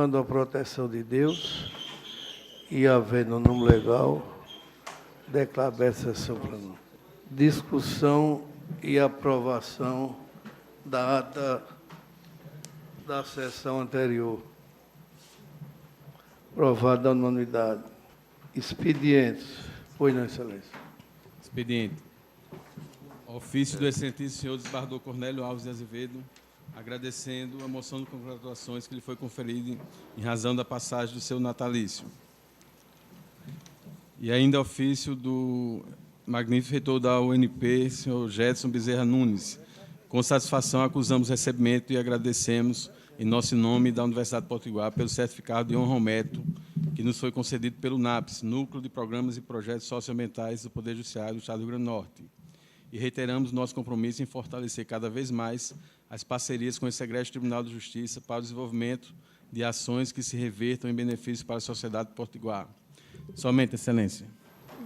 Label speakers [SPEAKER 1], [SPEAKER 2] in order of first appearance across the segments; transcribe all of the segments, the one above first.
[SPEAKER 1] invocando a proteção de Deus e havendo número legal, declaro aberta a sessão plenária. Discussão e aprovação da ata da sessão anterior. Aprovado à unanimidade. Expedientes. Pois não, excelência.
[SPEAKER 2] Expediente. Ofício do excelentíssimo senhor desembargador Cornélio Alves de Azevedo, agradecendo a moção de congratulações que lhe foi conferida em razão da passagem do seu natalício. E ainda ofício do magnífico reitor da UNP, senhor Gedson Bezerra Nunes. Com satisfação, acusamos o recebimento e agradecemos, em nosso nome e da Universidade de Potiguar, pelo certificado de honra ao mérito que nos foi concedido pelo NAPS, Núcleo de Programas e Projetos Socioambientais do Poder Judiciário do Estado do Rio Grande do Norte. E reiteramos nosso compromisso em fortalecer cada vez mais as parcerias com esse egrégio Tribunal de Justiça para o desenvolvimento de ações que se revertam em benefício para a sociedade de Potiguar. Somente, excelência.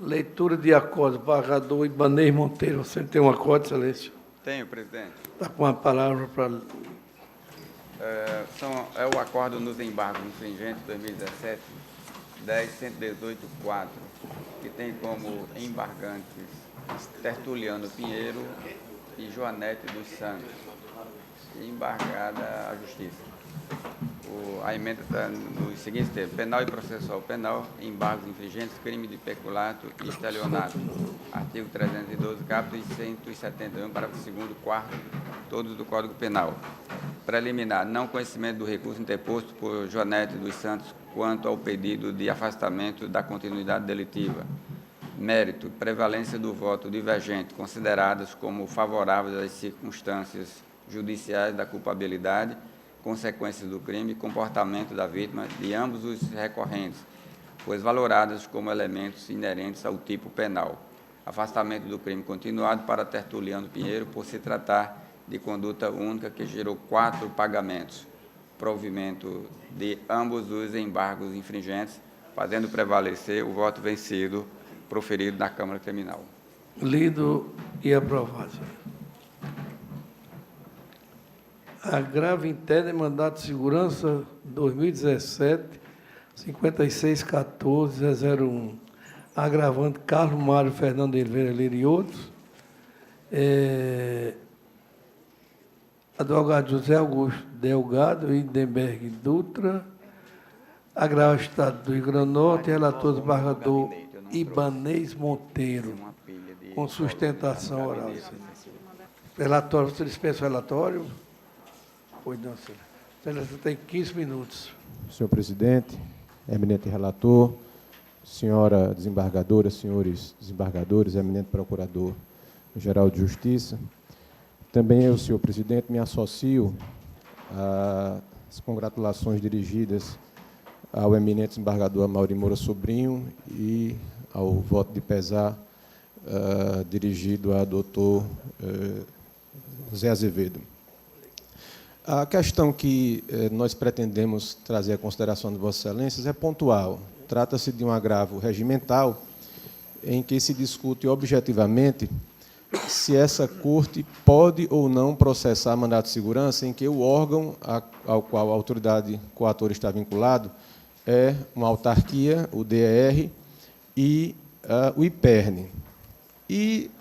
[SPEAKER 1] Leitura de acordo, embargador Ibanez Monteiro. Você tem um acorde, excelência?
[SPEAKER 3] Tenho, presidente.
[SPEAKER 1] Está com a palavra para...
[SPEAKER 3] É o acordo nos embargos infringentes 2017, 10.118.4, que tem como embargantes Tertuliano Pinheiro e Joanete dos Santos, embargada à Justiça. A emenda está nos seguintes termos: penal e processual penal, embargos infringentes, crime de peculato e estelionato. Artigo 312, caput e 171, parágrafo 2º, 4º, todos do Código Penal. Preliminar: não conhecimento do recurso interposto por Joanete dos Santos quanto ao pedido de afastamento da continuidade delitiva. Mérito: prevalência do voto divergente, consideradas como favoráveis às circunstâncias judiciais da culpabilidade, consequências do crime e comportamento da vítima de ambos os recorrentes, pois valoradas como elementos inerentes ao tipo penal. Afastamento do crime continuado para Tertuliano Pinheiro, por se tratar de conduta única que gerou 4 pagamentos. Provimento de ambos os embargos infringentes, fazendo prevalecer o voto vencido proferido na Câmara Criminal.
[SPEAKER 1] Lido e aprovado. Agravo interno e mandato de segurança 2017, 5614-001. Agravante Carlos Mário Fernando Oliveira Lira e outros. Advogado José Augusto Delgado e Denberg Dutra. Agravo Estado do Rio Grande do Norte, relator desembargador Ibanez Monteiro, com sustentação oral. Relatório, você dispensa o relatório? Pois não, senhor. Você tem 15 minutos.
[SPEAKER 4] Senhor presidente, eminente relator, senhora desembargadora, senhores desembargadores, eminente procurador-geral de Justiça, também eu, senhor presidente, me associo às congratulações dirigidas ao eminente desembargador Amaury Moura Sobrinho e ao voto de pesar dirigido ao doutor Zé Azevedo. A questão que nós pretendemos trazer à consideração de Vossas Excelências é pontual. Trata-se de um agravo regimental em que se discute objetivamente se essa corte pode ou não processar mandato de segurança em que o órgão ao qual a autoridade coatora está vinculado é uma autarquia, o DER, e o IPERN. E,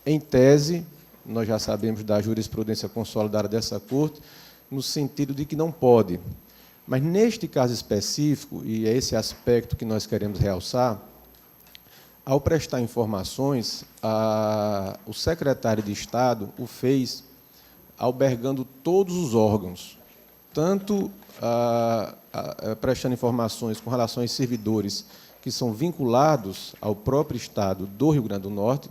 [SPEAKER 4] em tese, nós já sabemos da jurisprudência consolidada dessa Corte, no sentido de que não pode. Mas, neste caso específico, e é esse aspecto que nós queremos realçar, ao prestar informações, o secretário de Estado o fez albergando todos os órgãos, tanto prestando informações com relação aos servidores que são vinculados ao próprio Estado do Rio Grande do Norte,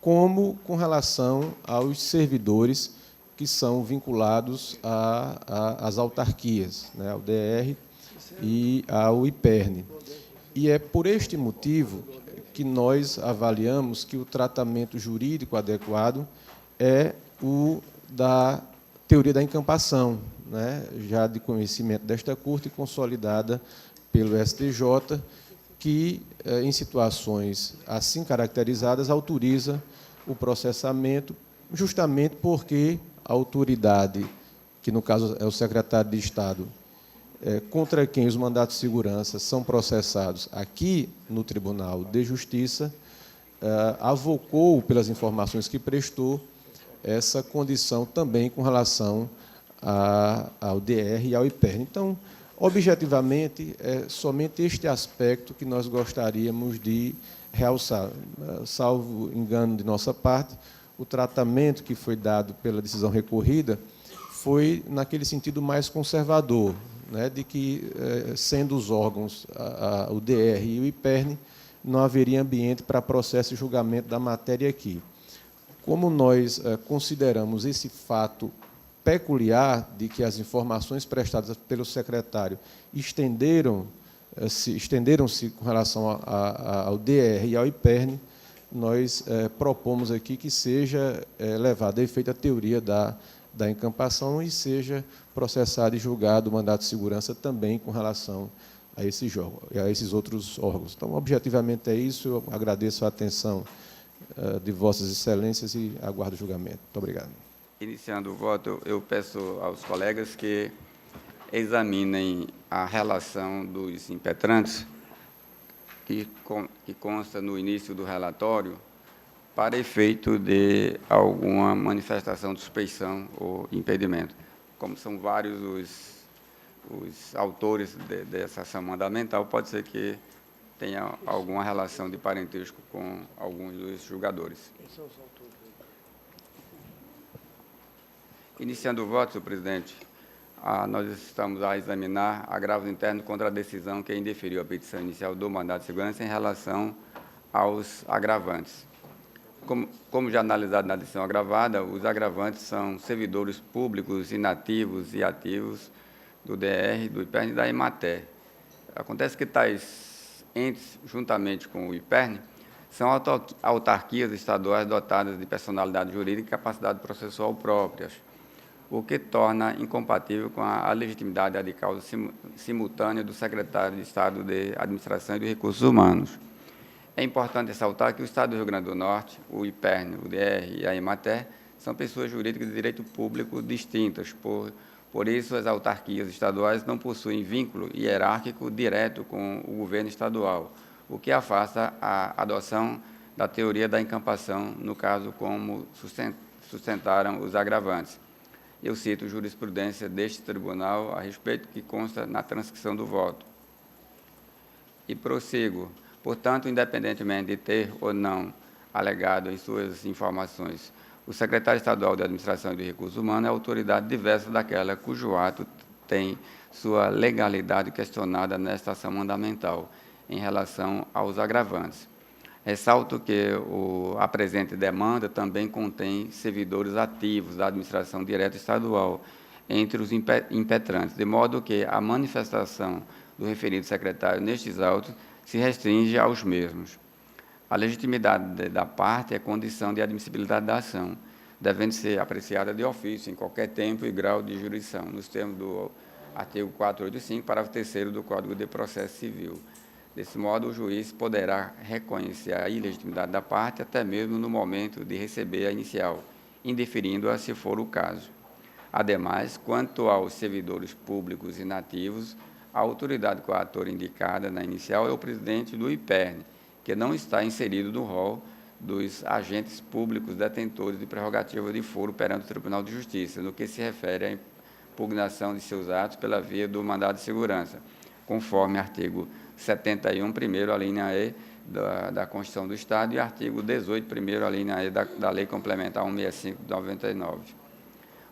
[SPEAKER 4] como com relação aos servidores que são vinculados às autarquias, né, ao DR e ao IPERN. E é por este motivo que nós avaliamos que o tratamento jurídico adequado é o da teoria da encampação, né, já de conhecimento desta Corte, consolidada pelo STJ, que, em situações assim caracterizadas, autoriza o processamento, justamente porque a autoridade que no caso é o secretário de Estado, contra quem os mandatos de segurança são processados aqui no Tribunal de Justiça, avocou, pelas informações que prestou, essa condição também com relação ao DR e ao IPERN. Então, objetivamente, é somente este aspecto que nós gostaríamos de realçar. Salvo engano de nossa parte, o tratamento que foi dado pela decisão recorrida foi naquele sentido mais conservador, né, de que, sendo os órgãos, o DR e o IPERN, não haveria ambiente para processo e julgamento da matéria aqui. Como nós consideramos esse fato peculiar de que as informações prestadas pelo secretário estenderam-se com relação ao DR e ao IPERN, nós propomos aqui que seja levada a efeito a teoria da encampação e seja processado e julgado o mandato de segurança também com relação a esses outros órgãos. Então, objetivamente é isso. Eu agradeço a atenção de Vossas Excelências e aguardo o julgamento. Muito obrigado.
[SPEAKER 3] Iniciando o voto, eu peço aos colegas que examinem a relação dos impetrantes, que consta no início do relatório, para efeito de alguma manifestação de suspeição ou impedimento. Como são vários os autores dessa ação mandamental, pode ser que tenha alguma relação de parentesco com alguns dos julgadores. Quem são os autores? Iniciando o voto, senhor presidente, nós estamos a examinar agravos internos contra a decisão que indeferiu a petição inicial do mandado de segurança em relação aos agravantes. Como já analisado na decisão agravada, os agravantes são servidores públicos inativos e ativos do DR, do IPERN e da EMATER. Acontece que tais entes, juntamente com o IPERN, são autarquias estaduais dotadas de personalidade jurídica e capacidade processual próprias, o que torna incompatível com a legitimidade de causa simultânea do secretário de Estado de Administração e de Recursos Humanos. É importante ressaltar que o Estado do Rio Grande do Norte, o IPERN, o DR e a EMATER são pessoas jurídicas de direito público distintas. Por isso, as autarquias estaduais não possuem vínculo hierárquico direto com o governo estadual, o que afasta a adoção da teoria da encampação, no caso, como sustentaram os agravantes. Eu cito jurisprudência deste tribunal a respeito, que consta na transcrição do voto. E prossigo. Portanto, independentemente de ter ou não alegado em suas informações, o secretário estadual de Administração e de Recursos Humanos é autoridade diversa daquela cujo ato tem sua legalidade questionada nesta ação mandamental em relação aos agravantes. Ressalto que a presente demanda também contém servidores ativos da administração direta estadual entre os impetrantes, de modo que a manifestação do referido secretário nestes autos se restringe aos mesmos. A legitimidade da parte é condição de admissibilidade da ação, devendo ser apreciada de ofício em qualquer tempo e grau de jurisdição, nos termos do artigo 485, parágrafo 3º do Código de Processo Civil. Desse modo, o juiz poderá reconhecer a ilegitimidade da parte até mesmo no momento de receber a inicial, indeferindo-a se for o caso. Ademais, quanto aos servidores públicos inativos, a autoridade coatora indicada na inicial é o presidente do IPERN, que não está inserido no rol dos agentes públicos detentores de prerrogativa de foro perante o Tribunal de Justiça, no que se refere à impugnação de seus atos pela via do mandado de segurança, conforme artigo 71, primeiro, a linha E da Constituição do Estado, e artigo 18, primeiro, a linha E da Lei Complementar 165 de 99.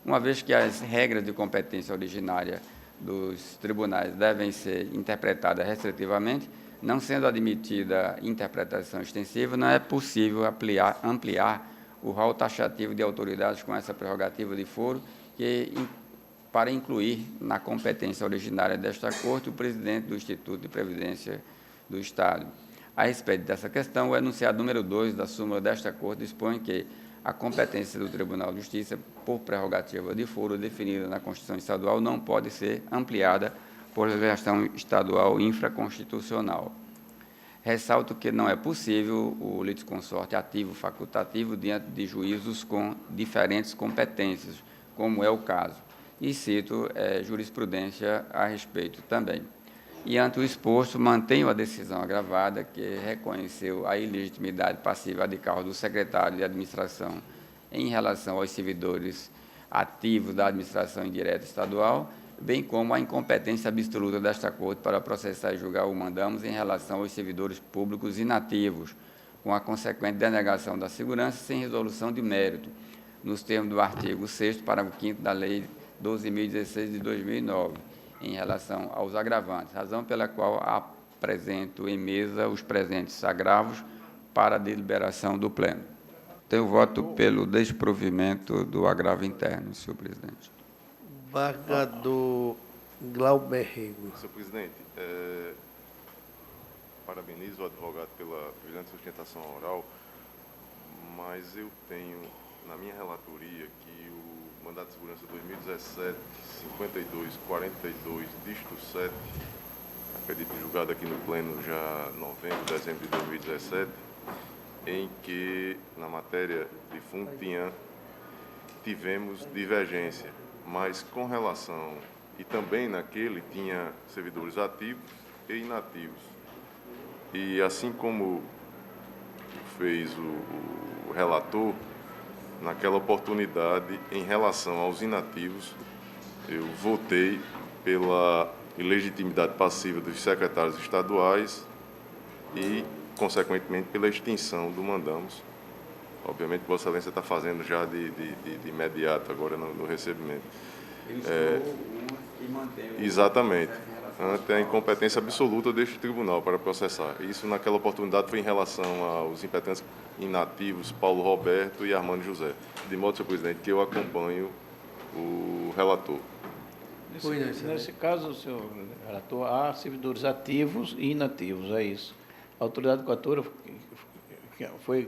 [SPEAKER 3] Uma vez que as regras de competência originária dos tribunais devem ser interpretadas restritivamente, não sendo admitida interpretação extensiva, não é possível ampliar o rol taxativo de autoridades com essa prerrogativa de foro, para incluir na competência originária desta Corte o presidente do Instituto de Previdência do Estado. A respeito dessa questão, o enunciado número 2 da súmula desta Corte dispõe que a competência do Tribunal de Justiça por prerrogativa de foro definida na Constituição Estadual não pode ser ampliada por legislação estadual infraconstitucional. Ressalto que não é possível o litisconsorte ativo facultativo diante de juízos com diferentes competências, como é o caso. e cito jurisprudência a respeito também. E, ante o exposto, mantenho a decisão agravada que reconheceu a ilegitimidade passiva de causa do secretário de Administração em relação aos servidores ativos da Administração Indireta Estadual, bem como a incompetência absoluta desta Corte para processar e julgar o mandamos em relação aos servidores públicos inativos, com a consequente denegação da segurança sem resolução de mérito, nos termos do artigo 6º, parágrafo 5º da Lei 12.016 de 2009, em relação aos agravantes, razão pela qual apresento em mesa os presentes agravos para a deliberação do Pleno. Tenho voto pelo desprovimento do agravo interno, senhor presidente.
[SPEAKER 1] Embargador Glauber Rego.
[SPEAKER 5] Senhor presidente, parabenizo o advogado pela brilhante sustentação oral, mas eu tenho na minha relatoria que o mandato de segurança 2017, 5242, dígito 7, acredito julgado aqui no Pleno já novembro, dezembro de 2017, em que na matéria de fundo tivemos divergência, mas com relação, e também naquele tinha servidores ativos e inativos. E assim como fez o relator, naquela oportunidade, em relação aos inativos, eu votei pela ilegitimidade passiva dos secretários estaduais e, consequentemente, pela extinção do mandamos. Obviamente, Vossa Excelência está fazendo já de imediato, agora no recebimento.
[SPEAKER 3] E mantém
[SPEAKER 5] Exatamente, ante a incompetência absoluta deste tribunal para processar. Isso, naquela oportunidade, foi em relação aos impetentes inativos Paulo Roberto e Armando José. De modo, senhor presidente, que eu acompanho o relator.
[SPEAKER 6] Nesse caso, senhor relator, há servidores ativos e inativos, é isso. A autoridade coatora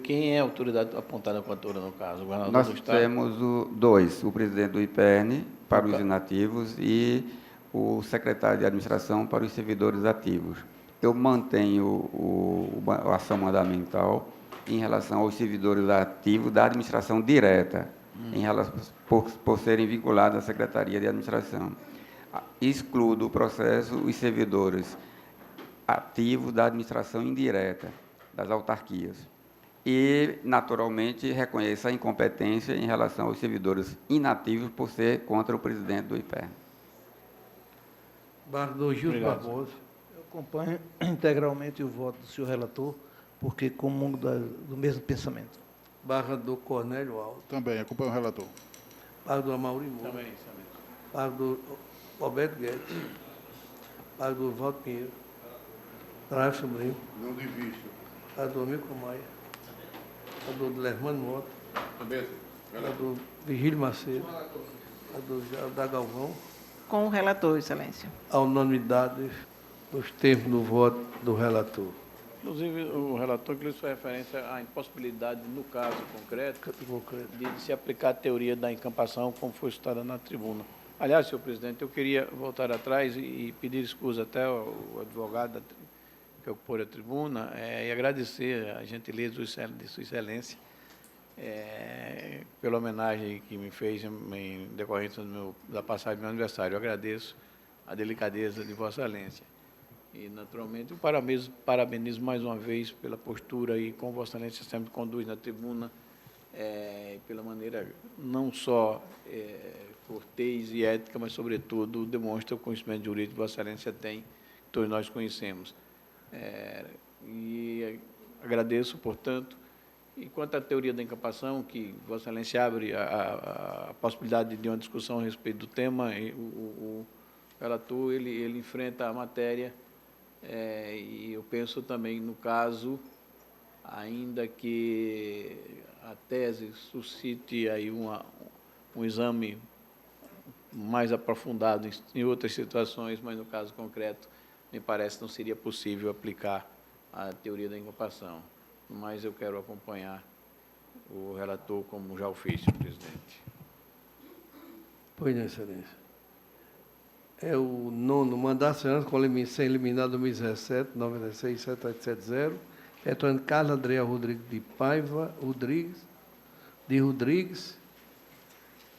[SPEAKER 6] quem é a autoridade apontada coatora no caso? O governador
[SPEAKER 3] Nós
[SPEAKER 6] do Estado?
[SPEAKER 3] temos dois, o presidente do IPERN para os inativos e o secretário de Administração para os servidores ativos. Eu mantenho a ação mandamental em relação aos servidores ativos da administração direta, em relação, por serem vinculados à Secretaria de Administração. Excluo do processo os servidores ativos da administração indireta, das autarquias. E, naturalmente, reconheço a incompetência em relação aos servidores inativos por ser contra o presidente do IPERN.
[SPEAKER 1] Embargador Gilson Barbosa.
[SPEAKER 7] Eu acompanho integralmente o voto do senhor relator, porque comungo do mesmo pensamento.
[SPEAKER 1] Embargador Cornélio Alves.
[SPEAKER 8] Também, acompanho o relator.
[SPEAKER 1] Embargador Amaury Moura.
[SPEAKER 6] Também.
[SPEAKER 1] Embargador Roberto Guedes. Embargador Valdo Pinheiro. Travis Sobrinho.
[SPEAKER 8] Não divisto.
[SPEAKER 1] Embargador Milton Maia. Embargador Lermano Mota.
[SPEAKER 8] Também,
[SPEAKER 1] Embargador Vigílio Macedo. Embargador da Galvão.
[SPEAKER 9] Com o relator, excelência.
[SPEAKER 1] A unanimidade nos termos do voto do relator.
[SPEAKER 6] Inclusive, o relator inclusive sua referência à impossibilidade, no caso concreto, de se aplicar a teoria da encampação, como foi citada na tribuna. Aliás, senhor presidente, eu queria voltar atrás e pedir desculpas até ao advogado que ocupou a tribuna e agradecer a gentileza de sua excelência pela homenagem que me fez em decorrência da passagem do meu aniversário. Eu agradeço a delicadeza de Vossa Excelência. E, naturalmente, parabenizo mais uma vez pela postura e como Vossa Excelência sempre conduz na tribuna, pela maneira não só cortês e ética, mas, sobretudo, demonstra o conhecimento jurídico que Vossa Excelência tem, que todos nós conhecemos. E agradeço, portanto, e quanto à teoria da encampação, que Vossa Excelência abre a possibilidade de uma discussão a respeito do tema, o relator ele enfrenta a matéria, e eu penso também, no caso, ainda que a tese suscite aí um exame mais aprofundado em outras situações, mas no caso concreto, me parece que não seria possível aplicar a teoria da encampação. Mas eu quero acompanhar o relator como já o fiz, senhor presidente.
[SPEAKER 1] Pois não, excelência. É o nono mandato de segurança com sem eliminar 2017, 96, 7870, retornando Carla Andrea Rodrigues de Paiva, Rodrigues,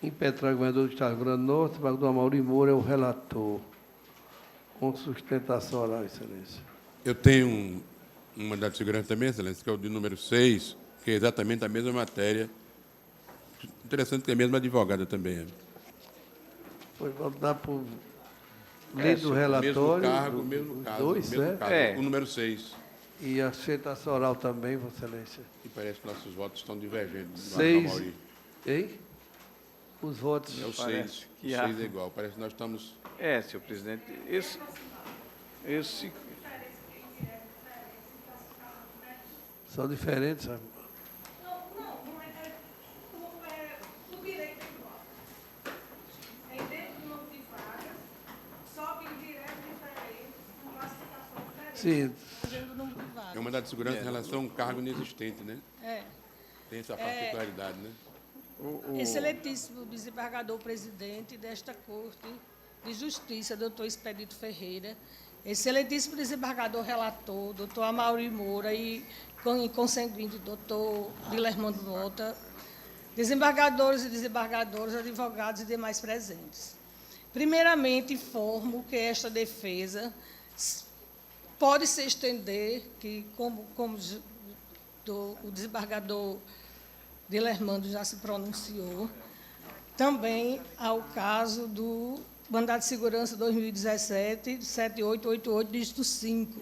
[SPEAKER 1] Impetrado, governador do Estado do Rio Grande do Norte, desembargador Amaury Moura é o relator. Com sustentação oral, excelência.
[SPEAKER 10] Eu tenho um mandado de segurança também, excelência, que é o de número 6, que é exatamente a mesma matéria. Interessante que é a mesma advogada também.
[SPEAKER 1] Foi dar por lei do relatório.
[SPEAKER 10] Mesmo cargo, mesmo caso.
[SPEAKER 1] Dois,
[SPEAKER 10] mesmo
[SPEAKER 1] né?
[SPEAKER 10] caso, o número 6.
[SPEAKER 1] E a sustentação oral também, Vossa Excelência.
[SPEAKER 10] E parece que nossos votos estão divergentes.
[SPEAKER 1] 6. Hein? Os votos.
[SPEAKER 10] É o 6.
[SPEAKER 6] Parece
[SPEAKER 10] O
[SPEAKER 6] que
[SPEAKER 10] 6
[SPEAKER 6] há.
[SPEAKER 10] é igual. Parece que nós estamos...
[SPEAKER 6] Senhor presidente, esse
[SPEAKER 1] São diferentes, sabe?
[SPEAKER 11] O direito igual. É dentro do número de vagas, sobe em direto diferente, com classificação diferente.
[SPEAKER 1] Sim.
[SPEAKER 11] Dentro do número de vagas.
[SPEAKER 10] É um mandado de segurança em relação a um cargo inexistente, né? Tem essa particularidade, né?
[SPEAKER 11] Excelentíssimo desembargador presidente desta Corte de Justiça, doutor Expedito Ferreira, excelentíssimo desembargador relator, doutor Amaury Moura e consanguíneo, doutor Dilermando Mota, desembargadores e desembargadoras, advogados e demais presentes. Primeiramente, informo que esta defesa pode se estender, que como o desembargador Dilermando já se pronunciou, também ao caso do Mandado de Segurança 2017, 7888, dígito 5,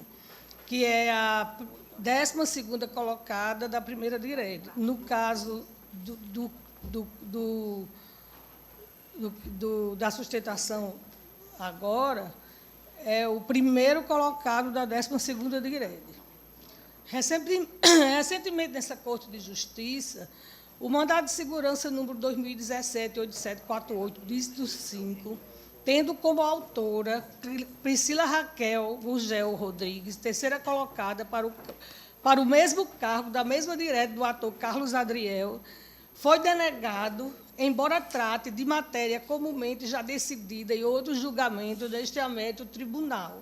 [SPEAKER 11] que é a 12ª colocada da primeira direita. No caso da sustentação agora, é o primeiro colocado da 12ª direita. Recentemente, nessa Corte de Justiça, o Mandado de Segurança número 2017-8748, dígito 5, tendo como autora Priscila Raquel Gurgel Rodrigues, terceira colocada para o mesmo cargo da mesma direta do ator Carlos Adriel, foi denegado, embora trate de matéria comumente já decidida em outros julgamentos deste âmbito tribunal,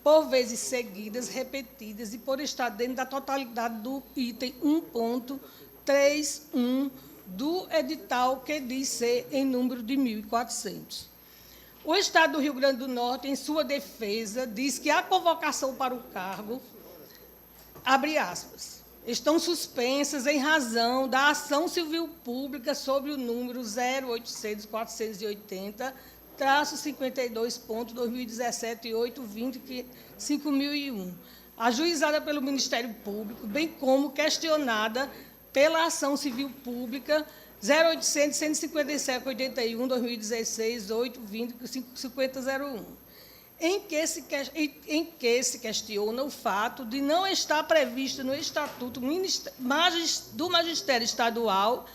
[SPEAKER 11] por vezes seguidas, repetidas, e por estar dentro da totalidade do item 1.31 do edital, que diz ser em número de 1.400. O Estado do Rio Grande do Norte, em sua defesa, diz que a convocação para o cargo, abre aspas, estão suspensas em razão da ação civil pública sobre o número 0800-480.2017.820.5001, ajuizada pelo Ministério Público, bem como questionada pela ação civil pública 0800-157-81-2016-820-5001, em que se questiona o fato de não estar previsto no Estatuto do Magistério Estadual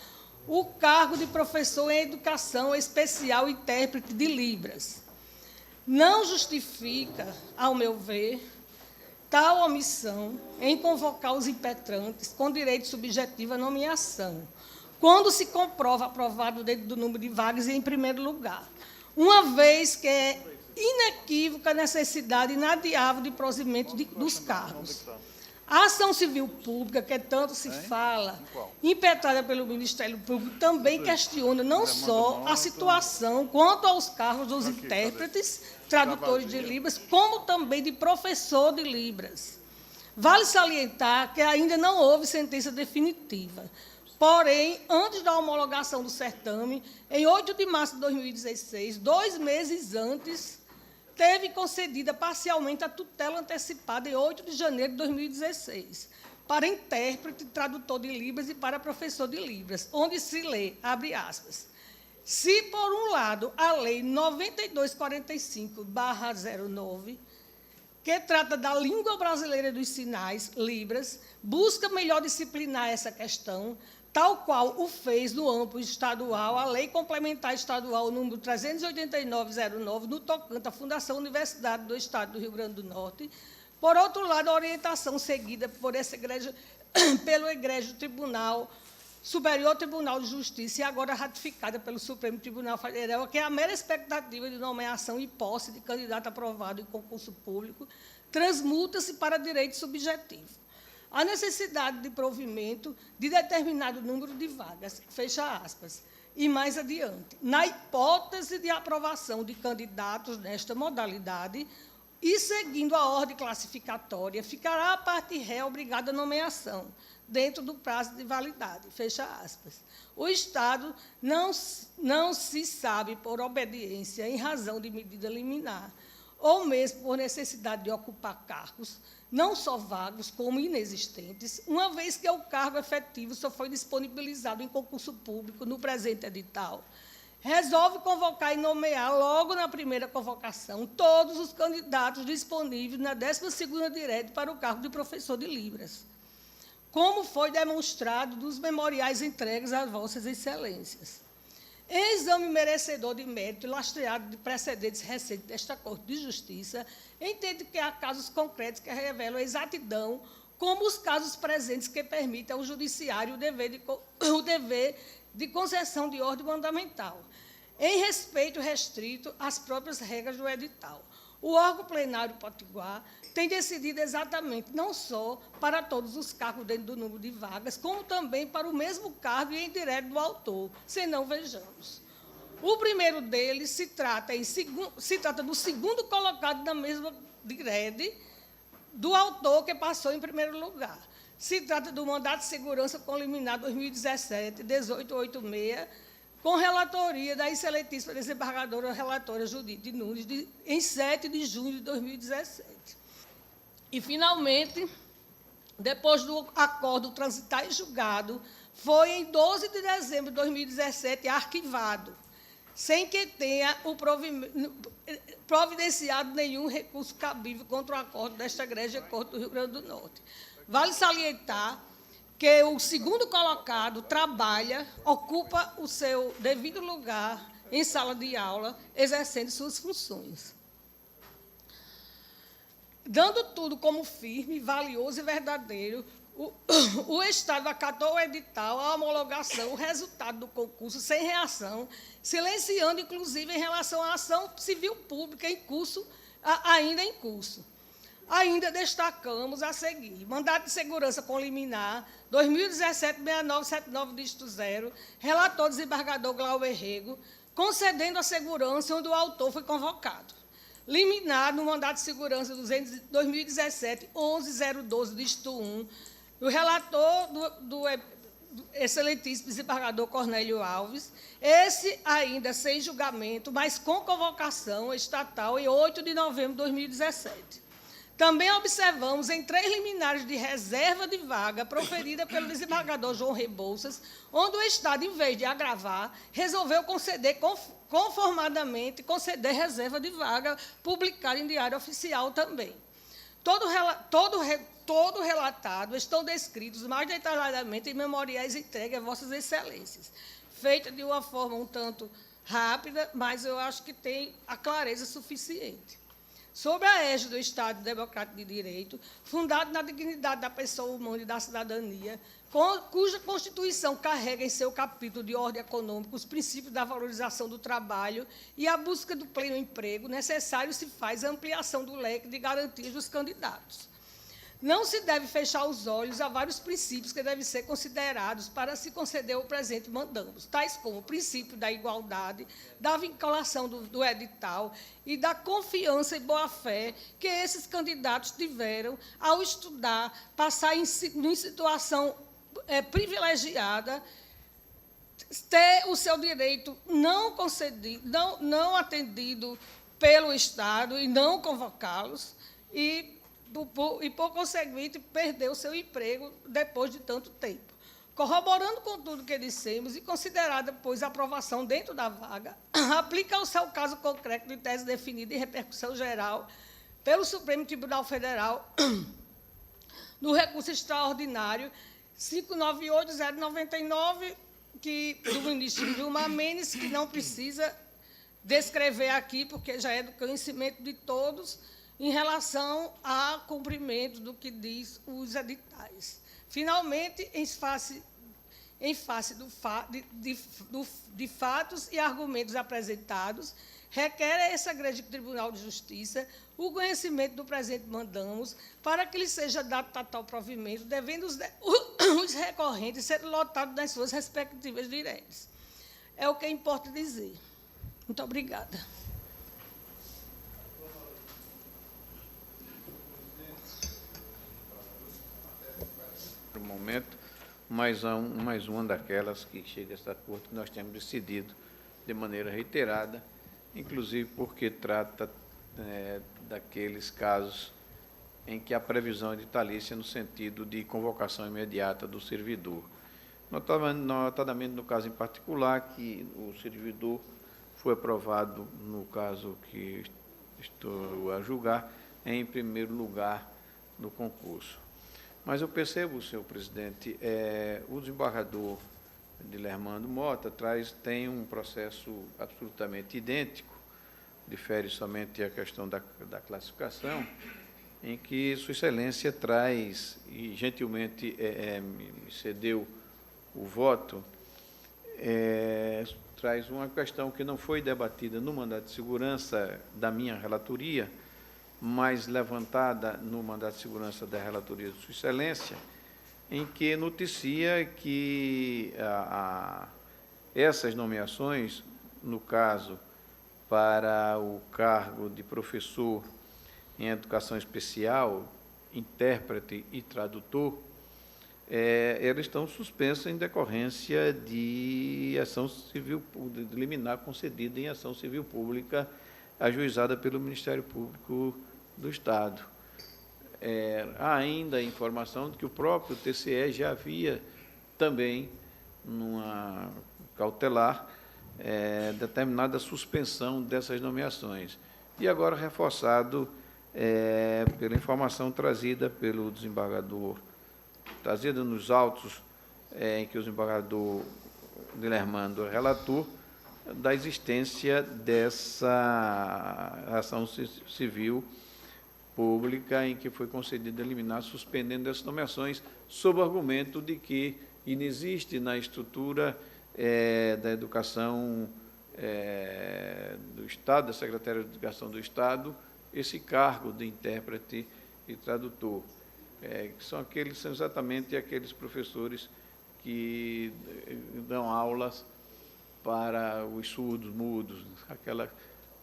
[SPEAKER 11] o cargo de professor em Educação Especial Intérprete de Libras. Não justifica, ao meu ver, tal omissão em convocar os impetrantes com direito subjetivo à nomeação, quando se comprova aprovado dentro do número de vagas em primeiro lugar, uma vez que é inequívoca a necessidade inadiável de prosseguimento dos cargos. A ação civil pública, que tanto se fala, impetrada pelo Ministério Público, também questiona não só a situação quanto aos cargos dos intérpretes, tradutores de Libras, como também de professor de Libras. Vale salientar que ainda não houve sentença definitiva. Porém, antes da homologação do certame, em 8 de março de 2016, 2 meses antes, teve concedida parcialmente a tutela antecipada em 8 de janeiro de 2016, para intérprete, tradutor de Libras e para professor de Libras, onde se lê, abre aspas, se, por um lado, a Lei 9245/09, que trata da língua brasileira dos sinais, Libras, busca melhor disciplinar essa questão, tal qual o fez no âmbito estadual a Lei Complementar Estadual número 389/09, no tocante à Fundação Universidade do Estado do Rio Grande do Norte. Por outro lado, a orientação seguida pelo Egrégio Tribunal, Superior Tribunal de Justiça, e agora ratificada pelo Supremo Tribunal Federal, que é a mera expectativa de nomeação e posse de candidato aprovado em concurso público, transmuta-se para direito subjetivo. A necessidade de provimento de determinado número de vagas, fecha aspas, e mais adiante. Na hipótese de aprovação de candidatos nesta modalidade e seguindo a ordem classificatória, ficará a parte ré obrigada à nomeação, dentro do prazo de validade, fecha aspas. O Estado não se sabe por obediência em razão de medida liminar, ou mesmo por necessidade de ocupar cargos, não só vagos, como inexistentes, uma vez que o cargo efetivo só foi disponibilizado em concurso público no presente edital, resolve convocar e nomear, logo na primeira convocação, todos os candidatos disponíveis na 12ª direta para o cargo de professor de Libras, como foi demonstrado nos memoriais entregues às vossas excelências. Em exame merecedor de mérito e lastreado de precedentes recentes desta Corte de Justiça, entende que há casos concretos que revelam a exatidão, como os casos presentes que permitem ao Judiciário o dever de concessão de ordem mandamental, em respeito restrito às próprias regras do edital. O órgão plenário potiguar tem decidido exatamente não só para todos os cargos dentro do número de vagas, como também para o mesmo cargo e em direto do autor, senão vejamos. O primeiro deles se trata do segundo colocado na mesma grade do autor que passou em primeiro lugar. Se trata do mandato de segurança com liminar 2017-1886, com relatoria da excelentíssima desembargadora relatora Judite Nunes, em 7 de junho de 2017. E, finalmente, depois do acordo transitar e julgado, foi em 12 de dezembro de 2017 arquivado, sem que tenha providenciado nenhum recurso cabível contra o acordo desta Egrégia Corte do Rio Grande do Norte. Vale salientar que o segundo colocado trabalha, ocupa o seu devido lugar em sala de aula, exercendo suas funções. Dando tudo como firme, valioso e verdadeiro, o Estado acatou o edital, a homologação, o resultado do concurso, sem reação, silenciando, inclusive, em relação à ação civil pública ainda em curso. Ainda destacamos a seguir: mandato de segurança com liminar 2017-6979, dígito 0, relator desembargador Glauber Rego, concedendo a segurança onde o autor foi convocado. Liminar no mandato de segurança 2017-11012, dígito 1, o relator do excelentíssimo desembargador Cornélio Alves, esse ainda sem julgamento, mas com convocação estatal em 8 de novembro de 2017. Também observamos em 3 liminares de reserva de vaga proferida pelo desembargador João Rebouças, onde o Estado, em vez de agravar, resolveu conceder conformadamente, conceder reserva de vaga publicada em Diário Oficial também. Todo relatado estão descritos mais detalhadamente em memoriais entregues a vossas excelências, feita de uma forma um tanto rápida, mas eu acho que tem a clareza suficiente. Sob a égide do Estado Democrático de Direito, fundado na dignidade da pessoa humana e da cidadania, cuja Constituição carrega em seu capítulo de ordem econômica os princípios da valorização do trabalho e a busca do pleno emprego, necessário se faz a ampliação do leque de garantias dos candidatos. Não se deve fechar os olhos a vários princípios que devem ser considerados para se conceder o presente mandamos, tais como o princípio da igualdade, da vinculação do edital e da confiança e boa-fé que esses candidatos tiveram ao estudar, passar em situação privilegiada, ter o seu direito não concedido, não atendido pelo Estado e não convocá-los, e, por conseguinte, perdeu o seu emprego depois de tanto tempo. Corroborando com tudo que dissemos e considerada, pois, a aprovação dentro da vaga, aplica ao seu caso concreto de tese definida em repercussão geral pelo Supremo Tribunal Federal no recurso extraordinário 598-099, do ministro Gilmar Mendes, que não precisa descrever aqui, porque já é do conhecimento de todos, em relação ao cumprimento do que diz os editais. Finalmente, em face de fatos e argumentos apresentados, requer a esse Egrédio Tribunal de Justiça o conhecimento do presente mandamos, para que lhe seja dado total provimento, devendo os recorrentes serem lotados nas suas respectivas diretas. É o que importa dizer. Muito obrigada.
[SPEAKER 6] No momento, mais uma daquelas que chega a esta corte que nós temos decidido de maneira reiterada, inclusive porque trata daqueles casos em que a previsão é vitalícia no sentido de convocação imediata do servidor. Notadamente no caso em particular, que o servidor foi aprovado, no caso que estou a julgar, em primeiro lugar no concurso. Mas eu percebo, senhor presidente, o desembargador Dilermando Mota tem um processo absolutamente idêntico, difere somente a questão da classificação, em que Sua Excelência traz, e gentilmente me cedeu o voto, traz uma questão que não foi debatida no mandato de segurança da minha relatoria, mas levantada no mandato de segurança da relatoria de Sua Excelência, em que noticia que essas nomeações, no caso, para o cargo de professor em educação especial, intérprete e tradutor, elas estão suspensas em decorrência de ação civil, de liminar concedida em ação civil pública ajuizada pelo Ministério Público do Estado. Há ainda a informação de que o próprio TCE já havia também, numa cautelar, determinada suspensão dessas nomeações. E agora reforçado pela informação trazida pelo desembargador, trazida nos autos em que o desembargador Dilermando é relator, da existência dessa ação civil pública em que foi concedida a liminar suspendendo essas nomeações, sob o argumento de que inexiste na estrutura da educação do Estado, da Secretaria de Educação do Estado, esse cargo de intérprete e tradutor, que são exatamente aqueles professores que dão aulas para os surdos, mudos, aquela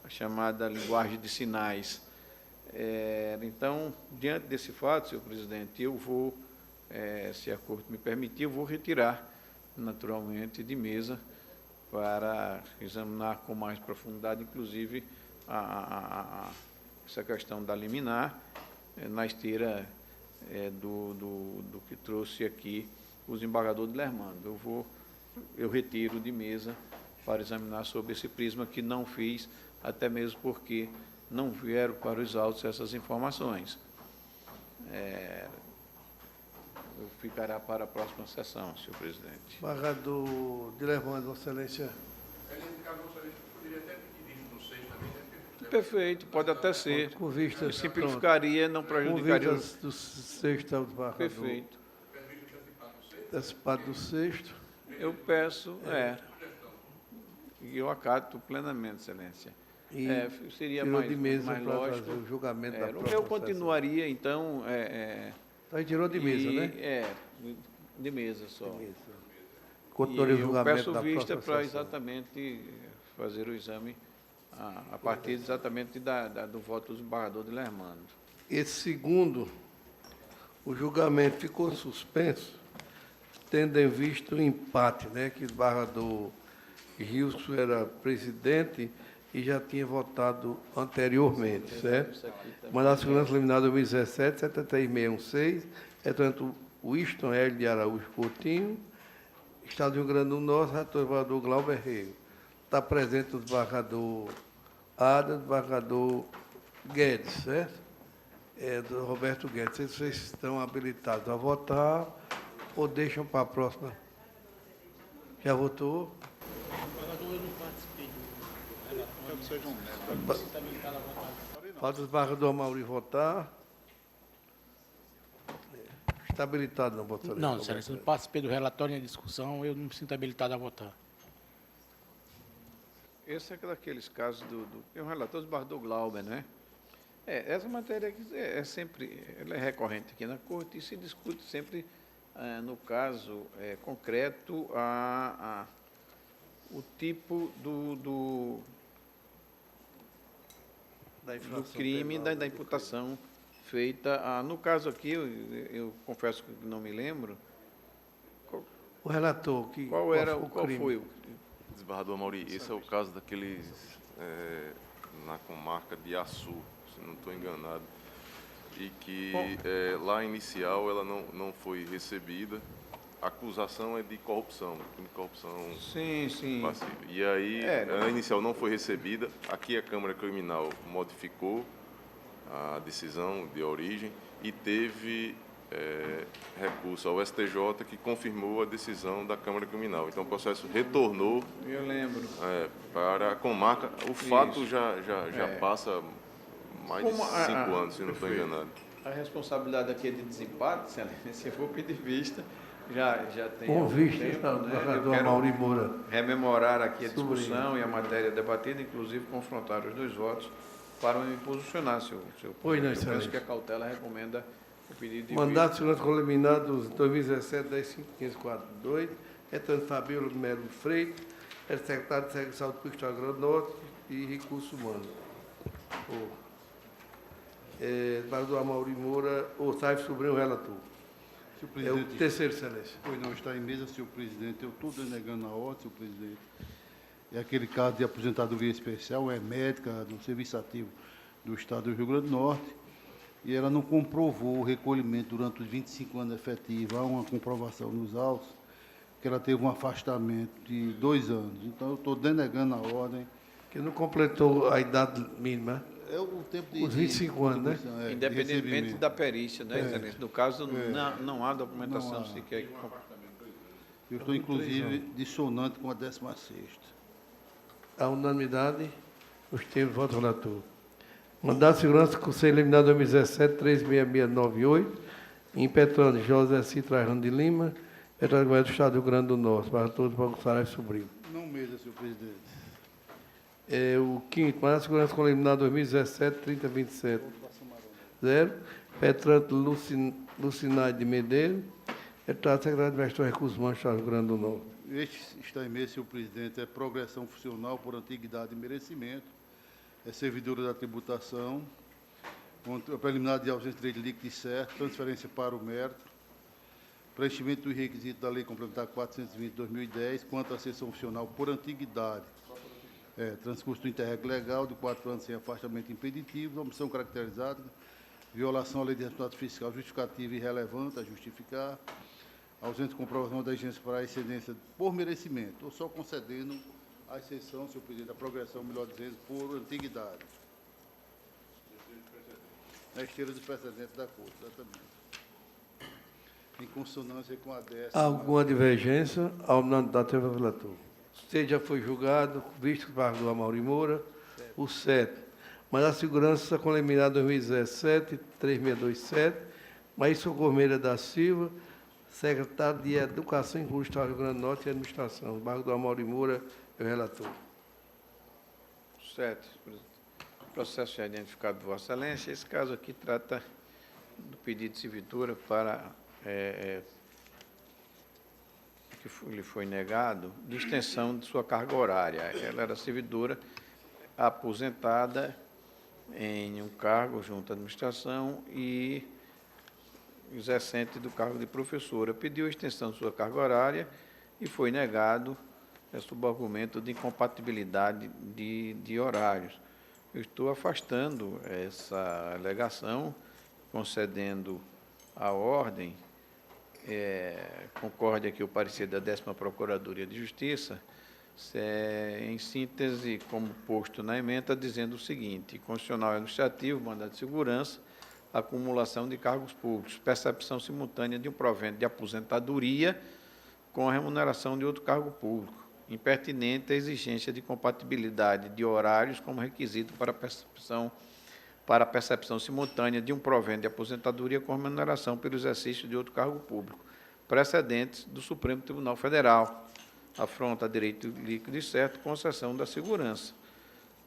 [SPEAKER 6] chamada linguagem de sinais. Então, diante desse fato, senhor presidente, eu vou, se a Corte me permitir, eu vou retirar, naturalmente, de mesa para examinar com mais profundidade, inclusive, essa questão da liminar, na esteira do que trouxe aqui o desembargador Dilermando. Eu retiro de mesa para examinar sob esse prisma que não fiz, até mesmo porque não vieram para os autos essas informações. Ficará para a próxima sessão, senhor presidente.
[SPEAKER 1] Desembargador Dilermando, Vossa Excelência.
[SPEAKER 6] Perfeito, pode até ser.
[SPEAKER 1] Com vista,
[SPEAKER 6] simplificaria, não prejudicaria.
[SPEAKER 1] Com vista do sexto ao desembargador.
[SPEAKER 6] Perfeito.
[SPEAKER 1] Antecipado do sexto.
[SPEAKER 6] Eu peço, e eu acato plenamente, excelência.
[SPEAKER 1] E
[SPEAKER 6] seria mais,
[SPEAKER 1] de mesa
[SPEAKER 6] mais
[SPEAKER 1] para
[SPEAKER 6] lógico.
[SPEAKER 1] fazer o julgamento da próxima
[SPEAKER 6] Eu continuaria, então...
[SPEAKER 1] Então, tirou de mesa, né?
[SPEAKER 6] De mesa só.
[SPEAKER 1] De mesa. Continuaria o julgamento da próxima
[SPEAKER 6] vista para
[SPEAKER 1] sessão.
[SPEAKER 6] exatamente fazer o exame a partir exatamente do voto do desembargador Dilermando.
[SPEAKER 1] Esse segundo, o julgamento ficou suspenso, tendo em vista o empate, né, que o desembargador Gilson era presidente e já tinha votado anteriormente, certo? Mandato de segurança liminar 2017, 73616, tanto o Winston L. de Araújo Coutinho, Estado do Rio Grande do Norte, relator desembargador Glauber Rego. Está presente o desembargador Ada, o desembargador Guedes, certo? Do Roberto Guedes. Não sei se vocês estão habilitados a votar ou deixam para a próxima. Já votou?
[SPEAKER 8] Eu não participei do relatório.
[SPEAKER 1] Falta o desembargador Mauri votar. Está habilitado não votar?
[SPEAKER 12] Não, excelência, eu não participei do relatório nem da discussão, eu não me sinto habilitado a votar.
[SPEAKER 6] Esse é daqueles casos é um relator do desembargador Glauber, né? Essa matéria ela é recorrente aqui na Corte e se discute sempre, no caso concreto, o tipo do crime, da imputação feita. No caso aqui, eu confesso que não me lembro.
[SPEAKER 1] O relator,
[SPEAKER 6] qual foi o
[SPEAKER 5] Desembargador Amauri, esse é o caso daqueles na comarca de Açu, se não estou enganado, e que lá inicial ela não foi recebida. A acusação é de corrupção,
[SPEAKER 6] sim.
[SPEAKER 5] passiva. E aí, a inicial não foi recebida. Aqui a Câmara Criminal modificou a decisão de origem e teve recurso ao STJ que confirmou a decisão da Câmara Criminal. Então o processo retornou para a comarca. O fato já passa mais de 5 anos, se não estou enganado.
[SPEAKER 6] A responsabilidade aqui é de desempate, excelência, se for pedir vista, já tem
[SPEAKER 1] Com
[SPEAKER 6] algum
[SPEAKER 1] vista,
[SPEAKER 6] tempo,
[SPEAKER 1] do
[SPEAKER 6] Eu
[SPEAKER 1] Amauri
[SPEAKER 6] quero
[SPEAKER 1] Moura.
[SPEAKER 6] rememorar aqui a discussão e a matéria debatida, inclusive confrontar os 2 votos para me posicionar, senhor.
[SPEAKER 1] Pois não,
[SPEAKER 6] Eu
[SPEAKER 1] excelência.
[SPEAKER 6] penso que a cautela recomenda o pedido de
[SPEAKER 1] Mandato de segurança coleminados 2017-10.542, entrando Fabíola Melo Freitas, é secretário de Serviço de Saúde do Estado do Rio Grande do Norte e Recursos Humanos. Desembargador Amauri Moura, o Saif Sobrinho, relator. É o terceiro, excelência.
[SPEAKER 8] Pois não está em mesa, senhor presidente. Eu estou denegando a ordem, senhor presidente. É aquele caso de aposentadoria especial, é médica do Serviço Ativo do Estado do Rio Grande do Norte, e ela não comprovou o recolhimento durante os 25 anos efetivos. Há uma comprovação nos autos que ela teve um afastamento de 2 anos. Então, eu estou denegando a ordem.
[SPEAKER 1] Que não completou a idade mínima.
[SPEAKER 8] É o tempo de...
[SPEAKER 1] Os 25 anos, né?
[SPEAKER 6] Independentemente da perícia, né, excelência? No caso, não há documentação sequer.
[SPEAKER 8] Eu estou, inclusive, dissonante com a 16ª.
[SPEAKER 1] A unanimidade, os termos, voto relator. Mandato de segurança, Conselho Eliminado 2017-36698, impetrando José Citra Rando de Lima, impetrando Governo do Estado do Rio Grande do Norte, para todos, para o Sarai Sobrinho.
[SPEAKER 8] Não mesa, senhor presidente.
[SPEAKER 1] O quinto, mandato de segurança com eliminado 2017-3027, 0, Petrante Lucinai de Medeiros, secretário de Gestão de Recursos Humanos do Estado do Rio Grande do Norte.
[SPEAKER 8] Este está em mesa, senhor presidente, é progressão funcional por antiguidade e merecimento, é servidora da tributação, preliminar de ausência de direito líquido e certo, transferência para o mérito, preenchimento do requisito da Lei Complementar 420 de 2010, quanto à sessão funcional por antiguidade, transcurso do interregno legal de 4 anos sem afastamento impeditivo, omissão caracterizada, violação à lei de resultado fiscal justificativa e irrelevante a justificar, ausente de comprovação da exigência para a excedência por merecimento, ou só concedendo a exceção, senhor presidente, da progressão, melhor dizendo, por antiguidade. Na esteira dos precedentes da Corte, exatamente. Em consonância com a 10ª.
[SPEAKER 1] Alguma divergência? A unanimidade do relator. Você já foi julgado, visto o embargador Amauri Moura. O 7. Mandato de segurança com eliminado 2017-3627, Maís Socorro Meira da Silva, secretário de Educação e Cultura do Estado do Rio Grande do Norte e Administração. O embargador Amauri Moura é o relator.
[SPEAKER 6] 7. Processo já identificado por Vossa Excelência. Esse caso aqui trata do pedido de servidura para que lhe foi negado, de extensão de sua carga horária. Ela era servidora aposentada em um cargo junto à administração e exercente do cargo de professora. Pediu a extensão de sua carga horária e foi negado sob o argumento de incompatibilidade de horários. Eu estou afastando essa alegação, concedendo a ordem. Concorde aqui o parecer da 10ª Procuradoria de Justiça, em síntese, como posto na ementa, dizendo o seguinte: constitucional e administrativo, mandado de segurança, acumulação de cargos públicos, percepção simultânea de um provento de aposentadoria com a remuneração de outro cargo público, impertinente a exigência de compatibilidade de horários como requisito para a percepção simultânea de um provento de aposentadoria com remuneração pelo exercício de outro cargo público, precedentes do Supremo Tribunal Federal, afronta direito líquido e certo, concessão da segurança.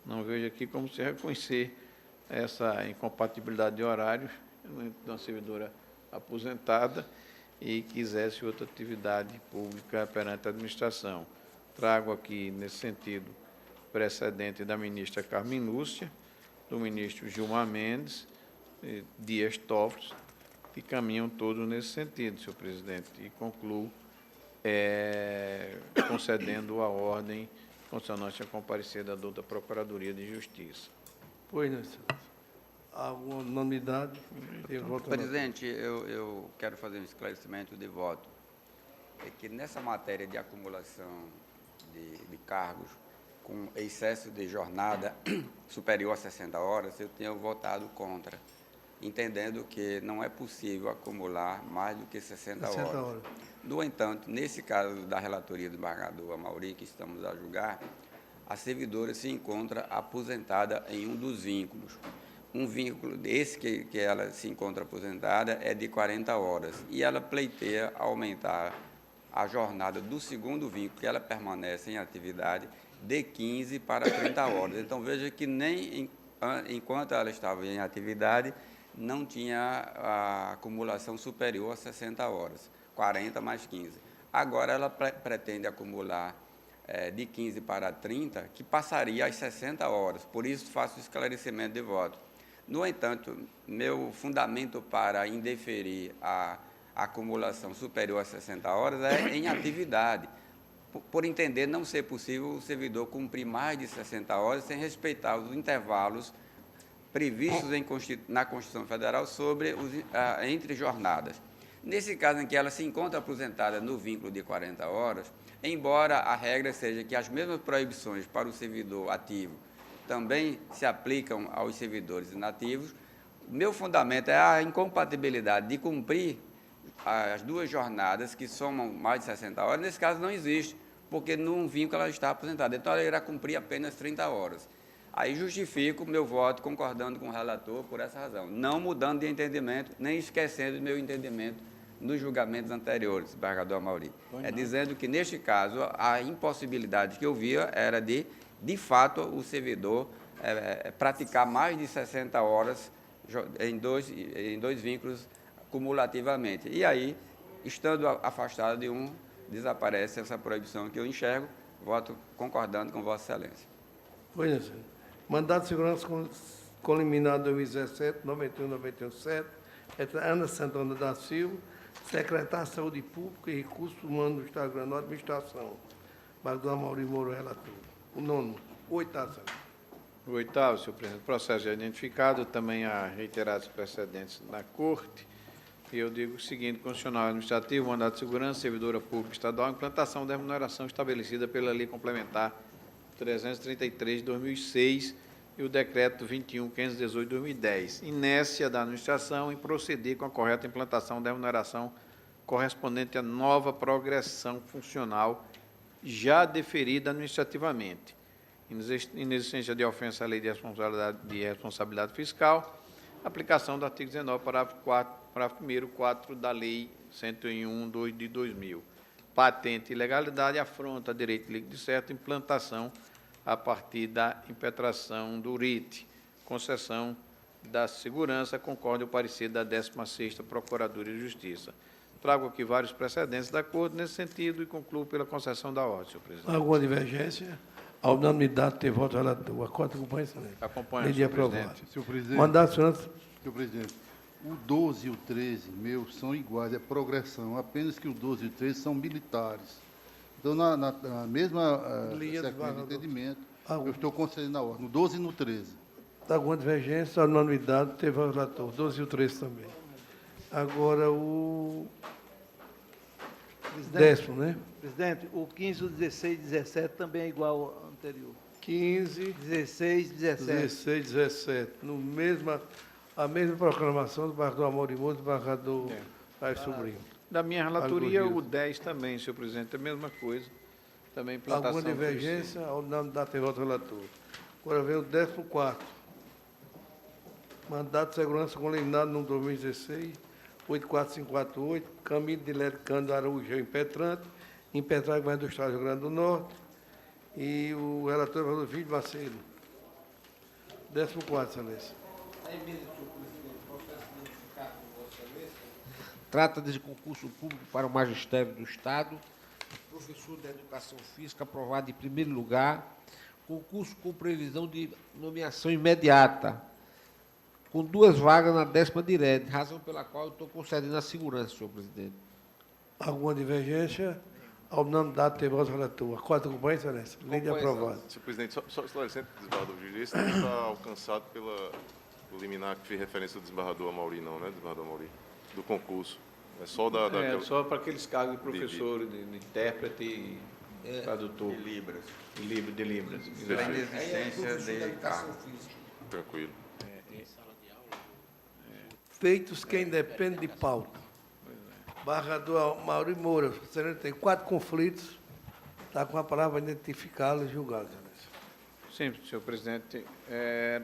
[SPEAKER 6] Não vejo aqui como se reconhecer essa incompatibilidade de horários de uma servidora aposentada e que exerce outra atividade pública perante a administração. Trago aqui, nesse sentido, precedente da ministra Carmen Lúcia, do ministro Gilmar Mendes, Dias Toffoli, que caminham todos nesse sentido, senhor presidente, e concluo concedendo a ordem constitucional a comparecer da douta Procuradoria de Justiça.
[SPEAKER 1] Pois não, excelência. Alguma unanimidade?
[SPEAKER 3] Presidente, eu quero fazer um esclarecimento de voto. É que nessa matéria de acumulação de cargos com excesso de jornada superior a 60 horas, eu tenho votado contra, entendendo que não é possível acumular mais do que 60 horas. No entanto, nesse caso da relatoria do embargador Amaury, que estamos a julgar, a servidora se encontra aposentada em um dos vínculos. Um vínculo desse que ela se encontra aposentada é de 40 horas, e ela pleiteia aumentar a jornada do segundo vínculo, que ela permanece em atividade, de 15 para 30 horas. Então, veja que nem enquanto ela estava em atividade, não tinha a acumulação superior a 60 horas, 40 mais 15. Agora, ela pretende acumular de 15 para 30, que passaria às 60 horas. Por isso, faço o esclarecimento de voto. No entanto, meu fundamento para indeferir a acumulação superior a 60 horas é em atividade, por entender não ser possível o servidor cumprir mais de 60 horas sem respeitar os intervalos previstos na Constituição Federal sobre entre jornadas. Nesse caso em que ela se encontra aposentada no vínculo de 40 horas, embora a regra seja que as mesmas proibições para o servidor ativo também se aplicam aos servidores inativos, meu fundamento é a incompatibilidade de cumprir as duas jornadas que somam mais de 60 horas. Nesse caso não existe, porque num vínculo ela está aposentada, então ela irá cumprir apenas 30 horas. Aí justifico o meu voto concordando com o relator por essa razão, não mudando de entendimento, nem esquecendo do meu entendimento nos julgamentos anteriores, embargador Amaury. Dizendo que, neste caso, a impossibilidade que eu via era de fato, o servidor praticar mais de 60 horas em dois vínculos cumulativamente. E aí, estando afastado de um, desaparece essa proibição que eu enxergo, voto concordando com Vossa Excelência.
[SPEAKER 1] Pois é, senhor. Mandato de segurança com liminar 2017, 91-91-7, Ana Santana da Silva, secretária de Saúde Pública e Recursos Humanos do Estado do Rio Grande do Norte, Administração. Embargador Amaury Moro, relator. O nono. Oitavo, senhor.
[SPEAKER 6] O oitavo, senhor presidente. O processo já identificado, também há reiterados precedentes na Corte. E eu digo o seguinte: constitucional administrativo, mandato de segurança, servidora pública estadual, implantação da remuneração estabelecida pela Lei Complementar 333 de 2006 e o Decreto 21.518 de 2010. Inércia da administração em proceder com a correta implantação da remuneração correspondente à nova progressão funcional já deferida administrativamente. Inexistência de ofensa à lei de responsabilidade fiscal, aplicação do artigo 19, parágrafo 1º, 4 da Lei 101 de 2000. Patente e ilegalidade, afronta a direito líquido certo, implantação a partir da impetração do RIT, concessão da segurança, concorde o parecer da 16ª Procuradoria de Justiça. Trago aqui vários precedentes da Corte nesse sentido e concluo pela concessão da ordem, senhor presidente.
[SPEAKER 1] Alguma divergência? A unanimidade ter voto relator. A Corte acompanha, excelência.
[SPEAKER 6] Acompanha,
[SPEAKER 1] senhor presidente.
[SPEAKER 8] Senhor presidente.
[SPEAKER 1] Mandato de segurança.
[SPEAKER 8] Senhor presidente, o 12 e o 13, meus, são iguais, é progressão, apenas que o 12 e o 13 são militares. Então, na mesma sequência de entendimento, eu estou concedendo a ordem, no 12 e no 13.
[SPEAKER 1] Alguma divergência? A unanimidade teve voto relator. 12 e o 13 também. Agora, o décimo, né?
[SPEAKER 7] Presidente, o 15, o 16 e 17 também é igual ao anterior.
[SPEAKER 1] 15,
[SPEAKER 7] 16 e 17.
[SPEAKER 1] 16 e 17. A mesma proclamação do embargador Amaury Moro e do embargador Caio Sobrinho.
[SPEAKER 6] Da minha relatoria, o 10 também, senhor presidente, é a mesma coisa. Também implantação.
[SPEAKER 1] Alguma divergência? A unanimidade teve voto relator. Agora vem o 14º. Mandato de segurança com liminar no 2016, 84548, Camilo de Lério Cândido Araújo impetrante, impetrante que vai do Estado do Rio Grande do Norte, e o relator é o vereador Vítor Macedo. 14º, excelência.
[SPEAKER 13] Trata de concurso público para o magistério do Estado. professor da Educação Física aprovado em primeiro lugar, concurso com previsão de nomeação imediata, com 2 vagas na 10ª direta, razão pela qual eu estou concedendo a segurança, senhor presidente.
[SPEAKER 1] Alguma divergência? Ao nome dado, tem voz relator. Acorda com a excelência. Lei de aprovado.
[SPEAKER 5] Senhor presidente, só esclarecendo que o desembargador Gil, esse não está alcançado pelo liminar que fez referência do desembargador Amauri, não, né, desembargador Amauri? Do concurso. É só
[SPEAKER 6] só para aqueles cargos de professor, de intérprete e tradutor.
[SPEAKER 3] De Libras.
[SPEAKER 6] De Libras.
[SPEAKER 3] Sem desistência de cargo.
[SPEAKER 5] Tranquilo.
[SPEAKER 1] Feitos quem depende de pauta. Barrador Mauri Moura, você tem 4 conflitos, está com a palavra identificá-los e julgá-los.
[SPEAKER 6] Sim, senhor presidente.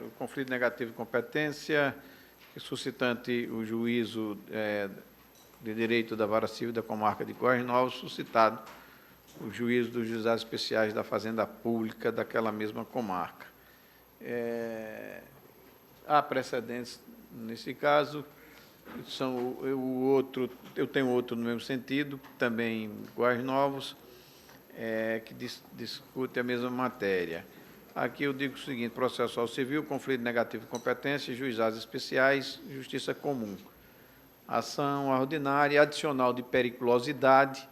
[SPEAKER 6] O conflito negativo de competência, suscitante o juízo de direito da Vara Civil da Comarca de Guarda Nova, suscitado o juízo dos juizados especiais da Fazenda Pública daquela mesma comarca. Há precedentes nesse caso. Eu tenho outro no mesmo sentido, também em Guarda Novos, que discute a mesma matéria. Aqui eu digo o seguinte: processual civil, conflito negativo de competência, juizados especiais, justiça comum. Ação ordinária, adicional de periculosidade,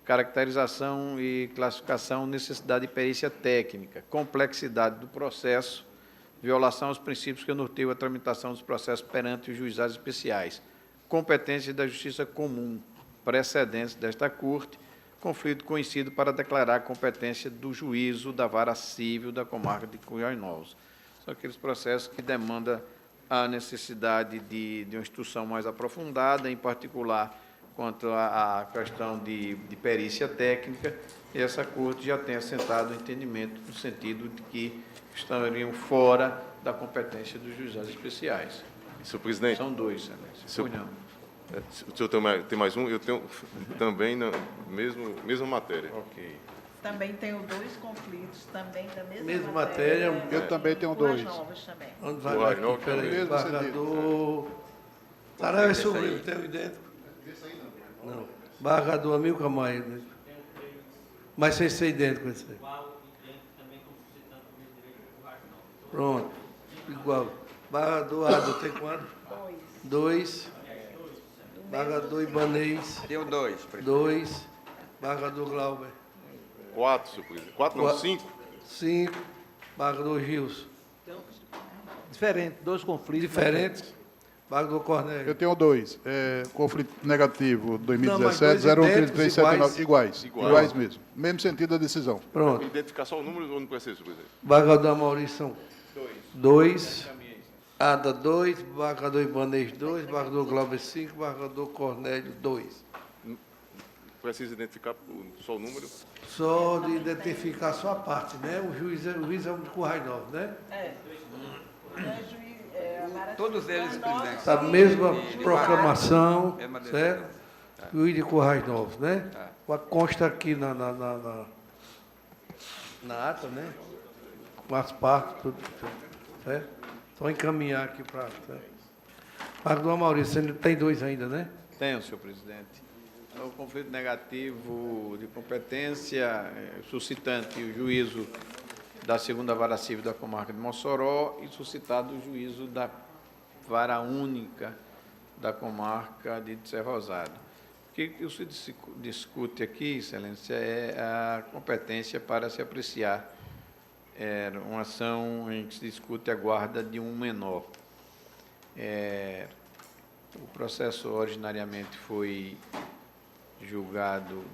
[SPEAKER 6] caracterização e classificação, necessidade de perícia técnica, complexidade do processo, violação aos princípios que norteiam a tramitação dos processos perante os juizados especiais, competência da justiça comum, precedentes desta Corte, conflito conhecido para declarar a competência do juízo da Vara Civil da Comarca de Guarda Nova. São aqueles processos que demandam a necessidade de uma instrução mais aprofundada, em particular quanto à questão de perícia técnica, e essa Corte já tem assentado o entendimento no sentido de que estariam fora da competência dos juizados especiais.
[SPEAKER 5] Senhor presidente.
[SPEAKER 6] São 2, excelência.
[SPEAKER 5] O senhor tem mais um? Eu tenho também na mesma matéria.
[SPEAKER 6] Ok.
[SPEAKER 9] Também tenho 2 conflitos, também da mesma
[SPEAKER 1] Mesma
[SPEAKER 9] matéria.
[SPEAKER 1] matéria.
[SPEAKER 8] Eu também tenho 2.
[SPEAKER 9] Novas também.
[SPEAKER 1] Onde vai aqui? Peraí, embargador... Saraiva é sobrinho, tem um idêntico? Não. Embargador Amilcar Maia. Mas sem ser idêntico esse aí. Pronto. Igual. Embargador Ado, tem quanto? 2. Embargador Ibanez.
[SPEAKER 3] Deu 2, presidente.
[SPEAKER 1] 2. Embargador Glauber.
[SPEAKER 5] 4, senhor presidente. 4 não, 5?
[SPEAKER 1] 5. Embargador Gilson.
[SPEAKER 7] Diferente, 2 conflitos.
[SPEAKER 1] Diferentes. Embargador Cornélio.
[SPEAKER 8] Eu tenho 2. Conflito negativo
[SPEAKER 1] Não,
[SPEAKER 8] 2017,
[SPEAKER 1] mas
[SPEAKER 8] 013379. Iguais mesmo. Mesmo sentido da decisão.
[SPEAKER 1] Pronto.
[SPEAKER 5] Identificar só o número ou não precisa, senhor presidente?
[SPEAKER 1] Embargador Maurício são 2. Ada 2. Embargador Ibanez 2. Embargador Glauber 5. Embargador Cornélio 2.
[SPEAKER 5] Precisa identificar só o número?
[SPEAKER 1] Só de identificar só a parte, né? O juiz é o de Currais Novos, né?
[SPEAKER 3] Todos eles, presidente.
[SPEAKER 1] A mesma proclamação, certo? Juiz de Currais Novos, né? Consta aqui na ata, né? Com as partes, tudo, certo? Só encaminhar aqui para... Embargador Maurício, você tem 2 ainda, né?
[SPEAKER 6] Tenho, senhor presidente. O conflito negativo de competência suscitante o juízo da 2ª Vara Civil da Comarca de Mossoró e suscitado o juízo da Vara Única da Comarca de Serra Rosada. O que se discute aqui, excelência, é a competência para se apreciar uma ação em que se discute a guarda de um menor. O processo originariamente foi julgado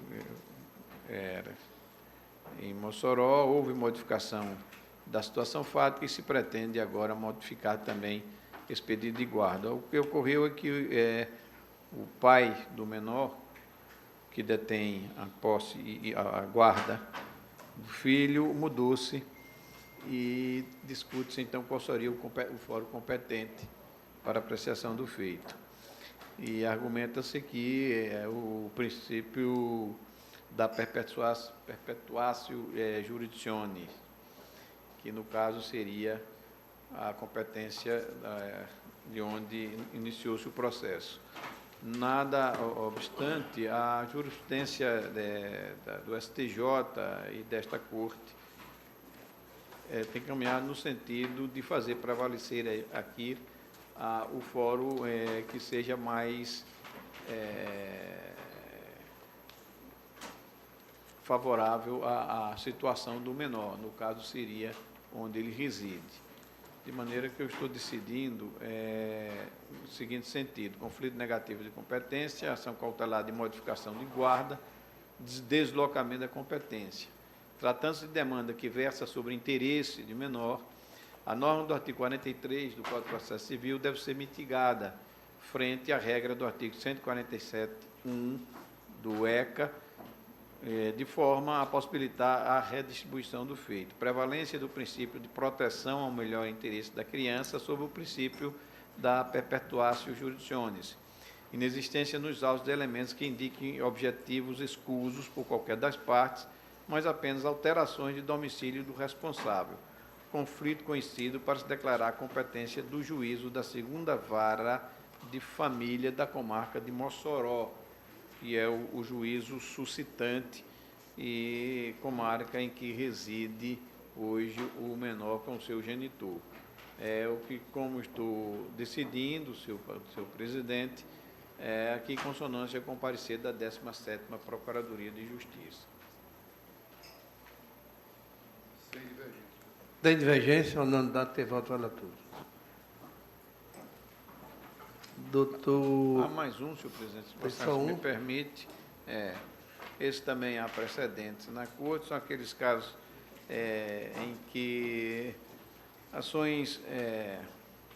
[SPEAKER 6] em Mossoró, houve modificação da situação fática e se pretende agora modificar também esse pedido de guarda. O que ocorreu é que o pai do menor, que detém a posse e a guarda do filho, mudou-se e discute-se então qual seria o fórum competente para apreciação do feito. E argumenta-se que o princípio da perpetuatio jurisdictionis, que no caso seria a competência de onde iniciou-se o processo. Nada obstante, a jurisprudência do STJ e desta Corte tem caminhado no sentido de fazer prevalecer aqui o fórum que seja mais favorável à situação do menor, no caso seria onde ele reside. De maneira que eu estou decidindo no seguinte sentido: conflito negativo de competência, ação cautelar de modificação de guarda, deslocamento da competência. Tratando-se de demanda que versa sobre interesse de menor, a norma do artigo 43 do Código de Processo Civil deve ser mitigada frente à regra do artigo 147.1 do ECA, de forma a possibilitar a redistribuição do feito. Prevalência do princípio de proteção ao melhor interesse da criança sobre o princípio da perpetuatio jurisdictionis. Inexistência nos autos de elementos que indiquem objetivos escusos por qualquer das partes, mas apenas alterações de domicílio do responsável. Conflito conhecido para se declarar a competência do juízo da 2ª Vara de Família da comarca de Mossoró, que é o juízo suscitante e comarca em que reside hoje o menor com o seu genitor. O que, como estou decidindo, seu presidente, aqui em consonância com o parecer da 17ª Procuradoria de Justiça.
[SPEAKER 1] Tem divergência, a unanimidade tem voto relator. Doutor...
[SPEAKER 6] Há mais um, senhor presidente, se
[SPEAKER 1] só
[SPEAKER 6] me permite. Esse também há precedentes na Corte, são aqueles casos em que ações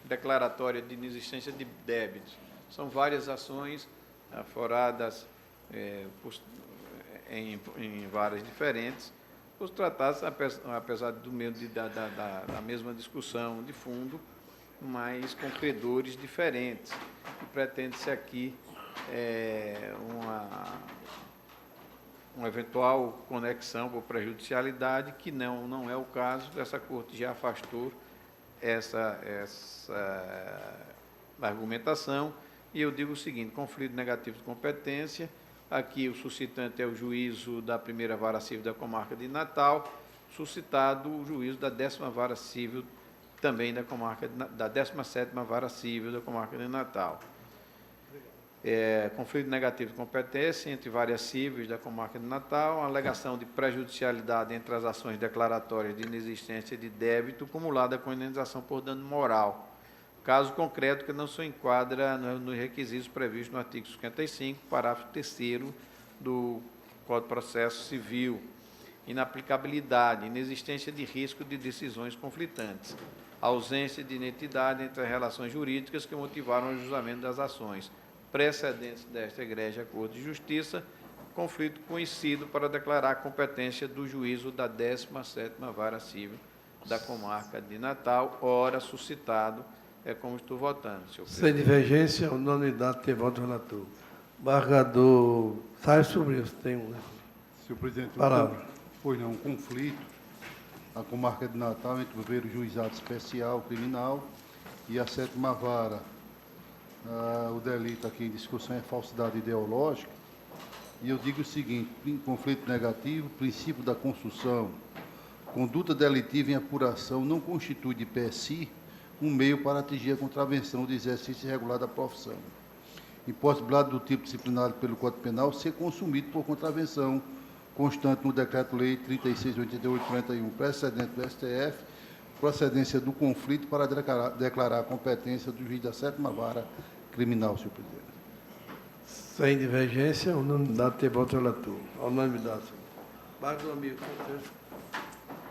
[SPEAKER 6] declaratórias de inexistência de débitos. São várias ações aforadas em várias diferentes, os tratados, apesar do mesmo, da mesma discussão de fundo, mas com credores diferentes. E pretende-se aqui uma eventual conexão por prejudicialidade, que não é o caso. Essa Corte já afastou essa argumentação, e eu digo o seguinte: conflito negativo de competência. Aqui o suscitante é o juízo da 1ª Vara Civil da comarca de Natal, suscitado o juízo da 10ª Vara Civil também da 17ª Vara Civil da comarca de Natal. Conflito negativo de competência entre várias cíveis da comarca de Natal, alegação de prejudicialidade entre as ações declaratórias de inexistência de débito cumulada com indenização por dano moral. Caso concreto que não se enquadra nos requisitos previstos no artigo 55, parágrafo 3º do Código de Processo Civil. Inaplicabilidade, inexistência de risco de decisões conflitantes, ausência de identidade entre as relações jurídicas que motivaram o julgamento das ações, precedentes desta Egrégia Corte de Justiça, conflito conhecido para declarar a competência do juízo da 17ª Vara Civil da comarca de Natal, ora suscitado, como estou votando, senhor presidente.
[SPEAKER 1] Sem divergência, a unanimidade tem voto relator. Embargador Saio sobre isso, tem um.
[SPEAKER 8] Senhor presidente,
[SPEAKER 1] palavra.
[SPEAKER 8] Pois não, um conflito na comarca de Natal entre o 1º Juizado Especial Criminal e a 7ª Vara. O delito aqui em discussão é falsidade ideológica, e eu digo o seguinte: conflito negativo, princípio da construção, conduta delitiva em apuração não constitui de per si um meio para atingir a contravenção do exercício irregular da profissão. Impossibilidade do tipo disciplinado pelo Código Penal ser consumido por contravenção constante no Decreto-Lei 3688/41, precedente do STF, procedência do conflito para declarar a competência do juiz da 7ª Vara Criminal, senhor presidente.
[SPEAKER 1] Sem divergência, a unanimidade tem voto relator. A unanimidade, senhor. Mais um amigo,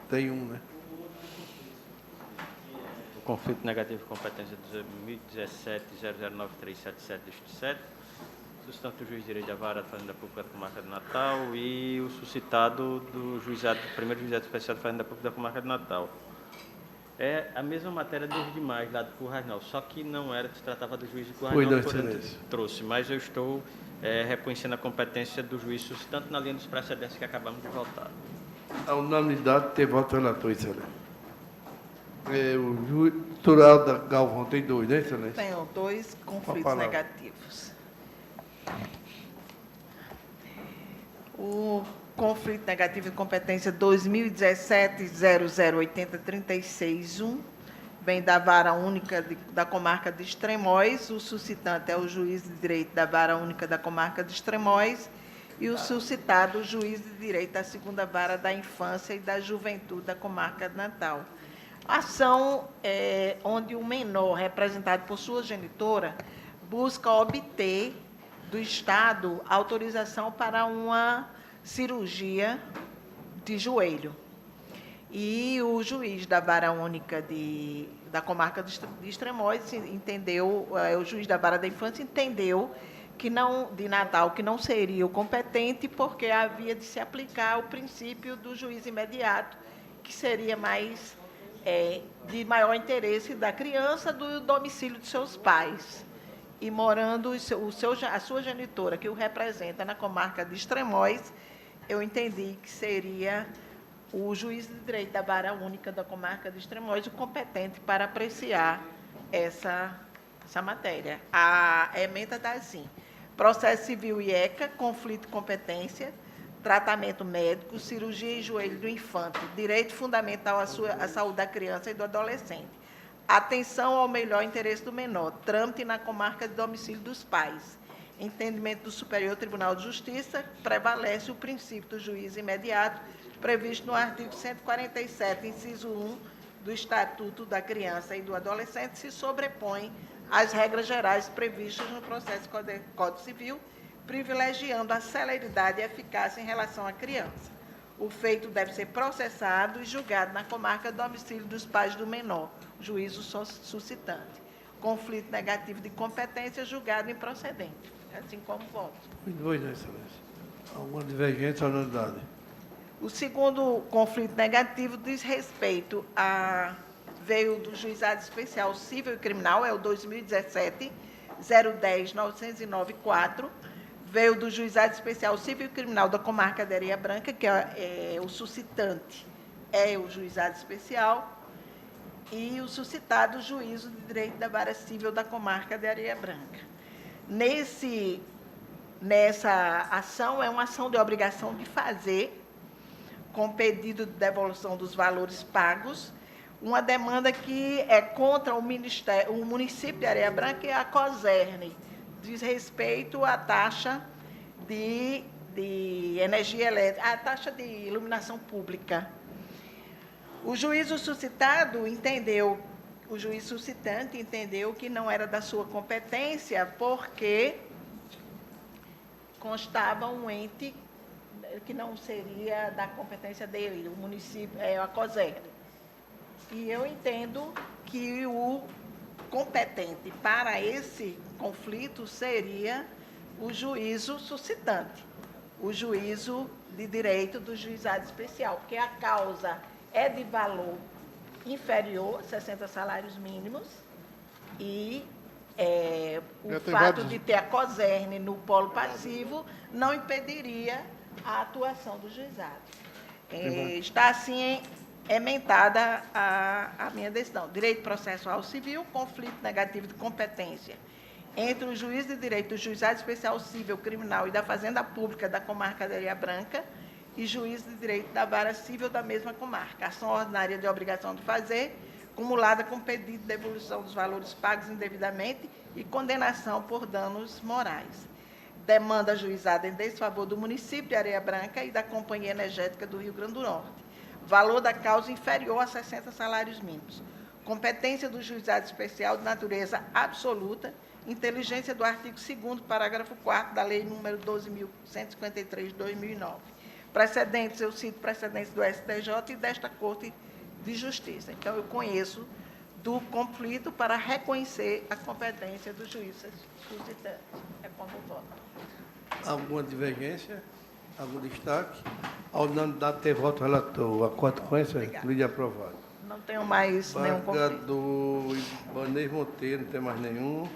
[SPEAKER 1] tem um, né?
[SPEAKER 14] O conflito negativo de competência 2017-009377 deste 7, suscitante do juiz de direito da Vara da Fazenda Pública da comarca de Natal e o suscitado do juizado, 1º Juizado Especial da Fazenda Pública da comarca de Natal. É a mesma matéria desde mais, lá do Currasnal, só que não era, se tratava do juiz de Currasnal, que trouxe, mas eu estou reconhecendo a competência do juiz suscitante na linha dos precedentes que acabamos de votar.
[SPEAKER 1] A unanimidade tem voto relator, excelente. O juiz Tural da Galvão tem 2, né, excelente?
[SPEAKER 9] Tenho 2 conflitos negativos. O conflito negativo de competência 2017-008036-1 vem da Vara Única da Comarca de Extremóis. O suscitante é o juiz de direito da Vara Única da Comarca de Extremóis e o suscitado, o juiz de direito da 2ª Vara da Infância e da Juventude da Comarca de Natal. Ação onde o menor, representado por sua genitora, busca obter do Estado autorização para uma cirurgia de joelho. E o juiz da Vara Única da Comarca de Extremóis entendeu, o juiz da Vara da Infância entendeu que de Natal, que não seria o competente, porque havia de se aplicar o princípio do juiz imediato, que seria mais de maior interesse da criança do domicílio de seus pais. E morando a sua genitora, que o representa na comarca de Extremóis, eu entendi que seria o juiz de direito da Vara Única da Comarca de Extremóis o competente para apreciar essa matéria. A emenda está assim: processo civil IECA, conflito de competência, tratamento médico, cirurgia e joelho do infante, direito fundamental à saúde da criança e do adolescente, atenção ao melhor interesse do menor, trâmite na comarca de domicílio dos pais, entendimento do Superior Tribunal de Justiça, prevalece o princípio do juiz imediato, previsto no artigo 147, inciso 1, do Estatuto da Criança e do Adolescente, se sobrepõe às regras gerais previstas no processo Código Civil, privilegiando a celeridade e eficácia em relação à criança. O feito deve ser processado e julgado na comarca de domicílio dos pais do menor, juízo suscitante. Conflito negativo de competência, julgado improcedente, assim como voto.
[SPEAKER 1] Muito bem, Excelência. Alguma divergência ou unanimidade?
[SPEAKER 9] O segundo conflito negativo diz respeito veio do Juizado Especial Civil e Criminal, é o 2017-010-909-4, veio do Juizado Especial Civil e Criminal da Comarca de Areia Branca, que é o suscitante, é o Juizado Especial, e o suscitado, o Juízo de Direito da Vara Civil da Comarca de Areia Branca. Nessa ação, é uma ação de obrigação de fazer, com pedido de devolução dos valores pagos, uma demanda que é contra o município de Areia Branca e a COSERN, diz respeito à taxa de energia elétrica, à taxa de iluminação pública. O juiz suscitante entendeu que não era da sua competência, porque constava um ente que não seria da competência dele, o município, a COSERN. E eu entendo que o competente para esse conflito seria o juízo suscitante, o juízo de direito do juizado especial, porque a causa é de valor inferior a 60 salários mínimos e o fato de ter a COSERN no polo passivo não impediria a atuação do juizado. Está assim emendada a minha decisão. Direito processual civil, conflito negativo de competência entre o juiz de direito do Juizado Especial Civil Criminal e da Fazenda Pública da Comarca de Areia Branca e juiz de direito da Vara Civil da mesma comarca. Ação ordinária de obrigação de fazer, cumulada com pedido de devolução dos valores pagos indevidamente e condenação por danos morais. Demanda ajuizada em desfavor do município de Areia Branca e da Companhia Energética do Rio Grande do Norte. Valor da causa inferior a 60 salários mínimos. Competência do juizado especial de natureza absoluta, inteligência do artigo 2º, parágrafo 4º da Lei nº 12.153 de 2009. Precedentes, eu cito precedentes do STJ e desta Corte de Justiça. Então, eu conheço do conflito para reconhecer a competência do juiz suscitante. É como voto.
[SPEAKER 1] Alguma divergência? Algum destaque? Ao unanimidade, ter voto relator. O acordo com esse é aprovado.
[SPEAKER 9] Não tenho mais nenhum conflito.
[SPEAKER 1] Do Ibanez Monteiro, não tem mais nenhum.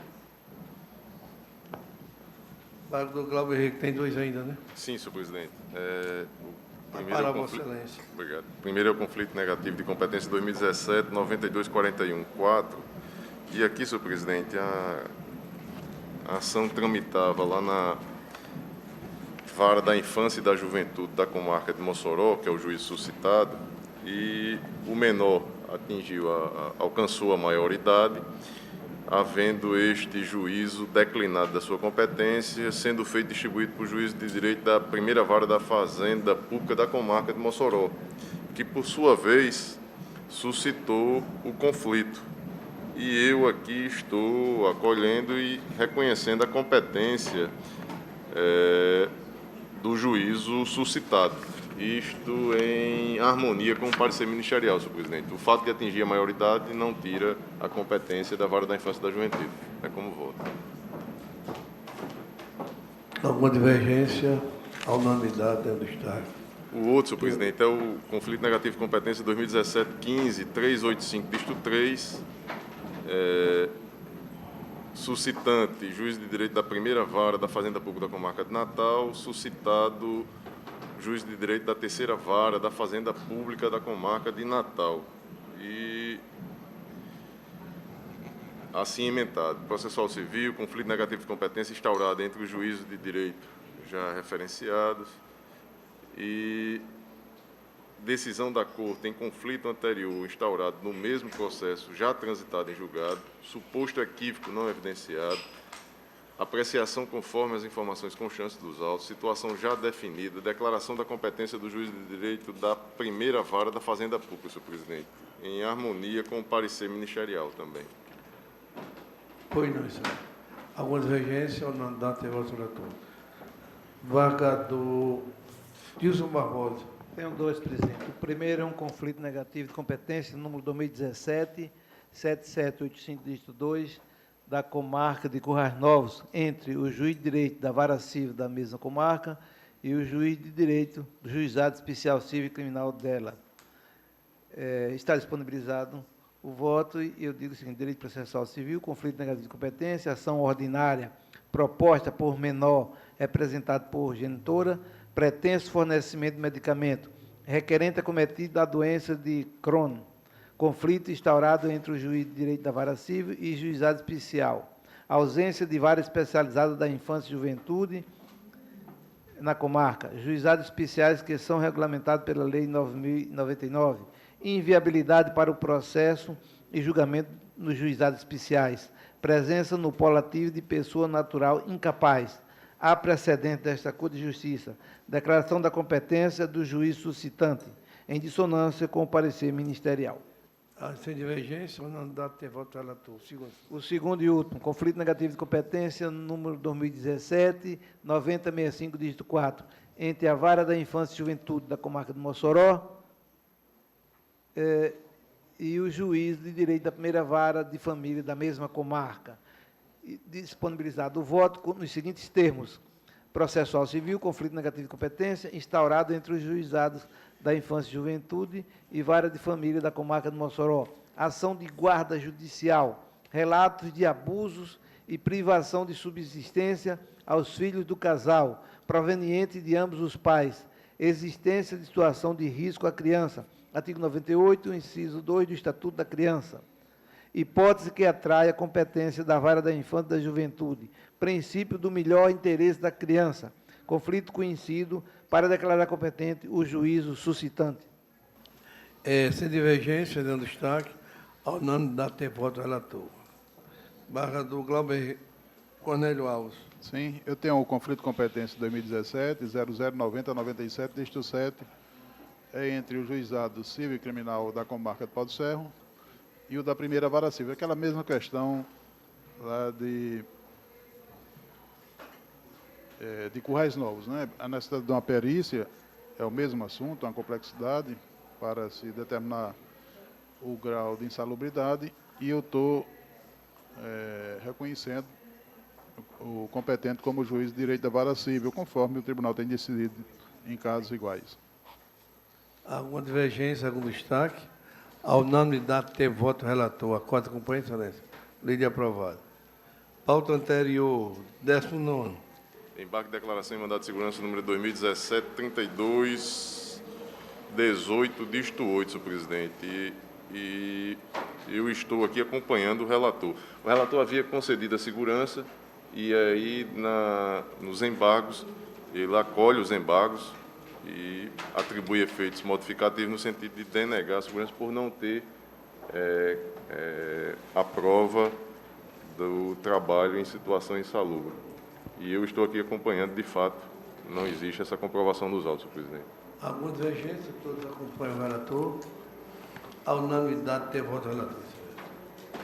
[SPEAKER 1] Do Glauber Henrique, tem dois ainda, né?
[SPEAKER 5] Sim, senhor presidente.
[SPEAKER 1] Obrigado.
[SPEAKER 5] Primeiro é o conflito negativo de competência 2017-9241-4. E aqui, senhor presidente, A ação tramitava lá na Vara da Infância e da Juventude da Comarca de Mossoró, que é o juiz suscitado, e o menor alcançou a maioridade, havendo este juízo declinado da sua competência, sendo feito distribuído para o juiz de direito da primeira vara da Fazenda Pública da Comarca de Mossoró, que, por sua vez, suscitou o conflito. E eu aqui estou acolhendo e reconhecendo a competência do juízo suscitado. Isto em harmonia com o parecer ministerial, senhor presidente. O fato de atingir a maioridade não tira a competência da Vara da Infância e da Juventude. É como voto.
[SPEAKER 1] Alguma divergência? A unanimidade é o destaque.
[SPEAKER 5] O outro, senhor presidente, é o conflito negativo de competência 2017-15-385, dígito 3, suscitante, juiz de direito da primeira vara da Fazenda Pública da Comarca de Natal, suscitado, juiz de direito da terceira vara da Fazenda Pública da Comarca de Natal. E assim emendado, processual civil, conflito negativo de competência instaurado entre os juízes de direito já referenciados e decisão da Corte em conflito anterior instaurado no mesmo processo já transitado em julgado, suposto equívoco não evidenciado, apreciação conforme as informações constantes dos autos, situação já definida, declaração da competência do juiz de direito da primeira vara da Fazenda Pública, senhor presidente, em harmonia com o parecer ministerial também.
[SPEAKER 1] Pois não, senhor. Alguma divergência ou não? Dá até voto relator. Vaga do Dilson Barbosa.
[SPEAKER 7] Tenho dois, presidente. O primeiro é um conflito negativo de competência, número 2017-7785, dígito 2, da comarca de Currais Novos, entre o juiz de direito da vara civil da mesma comarca e o juiz de direito do juizado especial civil e criminal dela. Está disponibilizado o voto e eu digo o seguinte: direito processual civil, conflito negativo de competência, ação ordinária proposta por menor representado por genitora, pretenso fornecimento de medicamento, requerente acometido da doença de Crohn, conflito instaurado entre o juiz de direito da vara civil e juizado especial, ausência de vara especializada da infância e juventude na comarca, juizados especiais que são regulamentados pela Lei 9.099, inviabilidade para o processo e julgamento nos juizados especiais, presença no polo ativo de pessoa natural incapaz. Há precedente desta Corte de Justiça, declaração da competência do juiz suscitante, em dissonância com o parecer ministerial.
[SPEAKER 1] Sem divergência, ou não dá ter voto relator?
[SPEAKER 7] O segundo e último, conflito negativo de competência, número 2017-9065, dígito 4, entre a Vara da Infância e Juventude da comarca de Mossoró e o juiz de direito da primeira vara de família da mesma comarca. Disponibilizado o voto nos seguintes termos: processual civil, conflito negativo de competência, instaurado entre os juizados da infância e juventude e vara de família da comarca de Mossoró, ação de guarda judicial, relatos de abusos e privação de subsistência aos filhos do casal, proveniente de ambos os pais, existência de situação de risco à criança, artigo 98, inciso 2 do Estatuto da Criança, hipótese que atrai a competência da vara da infância e da juventude, princípio do melhor interesse da criança, conflito conhecido para declarar competente o juízo suscitante.
[SPEAKER 1] Sem divergência, dando destaque, ao não dá ter voto relator. Barra do Glauber Cornélio Alves.
[SPEAKER 15] Sim, eu tenho o conflito de competência 2017, 009097, dígito 7, entre o juizado civil e criminal da comarca de Pau do Cerro e o da primeira vara civil. Aquela mesma questão lá de Currais Novos, né? A necessidade de uma perícia é o mesmo assunto, uma complexidade para se determinar o grau de insalubridade, e eu estou reconhecendo o competente como juiz de direito da vara civil, conforme o tribunal tem decidido em casos iguais.
[SPEAKER 1] Alguma divergência, algum destaque? Ao unanimidade ter voto relator. A quarta companhia, excelência. Lei de aprovado. Pauta anterior, 19º.
[SPEAKER 5] Embarque de declaração em mandado de segurança número 2017-32-18, dígito 8, senhor presidente. E eu estou aqui acompanhando o relator. O relator havia concedido a segurança e aí nos embargos, ele acolhe os embargos e atribui efeitos modificativos no sentido de denegar a segurança por não ter a prova do trabalho em situação insalubre. E eu estou aqui acompanhando, de fato, não existe essa comprovação nos autos, senhor presidente.
[SPEAKER 1] Alguma divergência? Todos acompanham o relator. A unanimidade tem voto relator.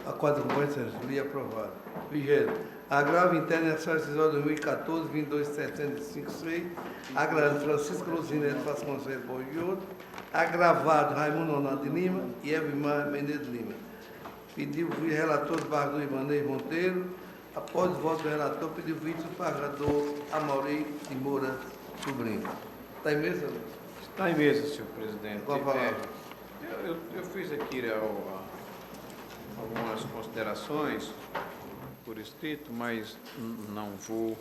[SPEAKER 1] A quadra conversa é aprovada. 20º. Agravo interno e ação decisória 2014, 22.756. Agravado Francisco Luzinete Vasconcelos Borges e outros. Agravado Raimundo Ronaldo de Lima e Evimar Menezes Lima. Pediu o relator desembargador Ibanez Monteiro. Após o voto do relator, pediu o vice-desembargador Amaury de Moura Sobrinho. Está em mesa?
[SPEAKER 6] Está em mesa, senhor presidente.
[SPEAKER 1] Qual a palavra?
[SPEAKER 6] Eu fiz aqui algumas considerações por escrito, mas não vou,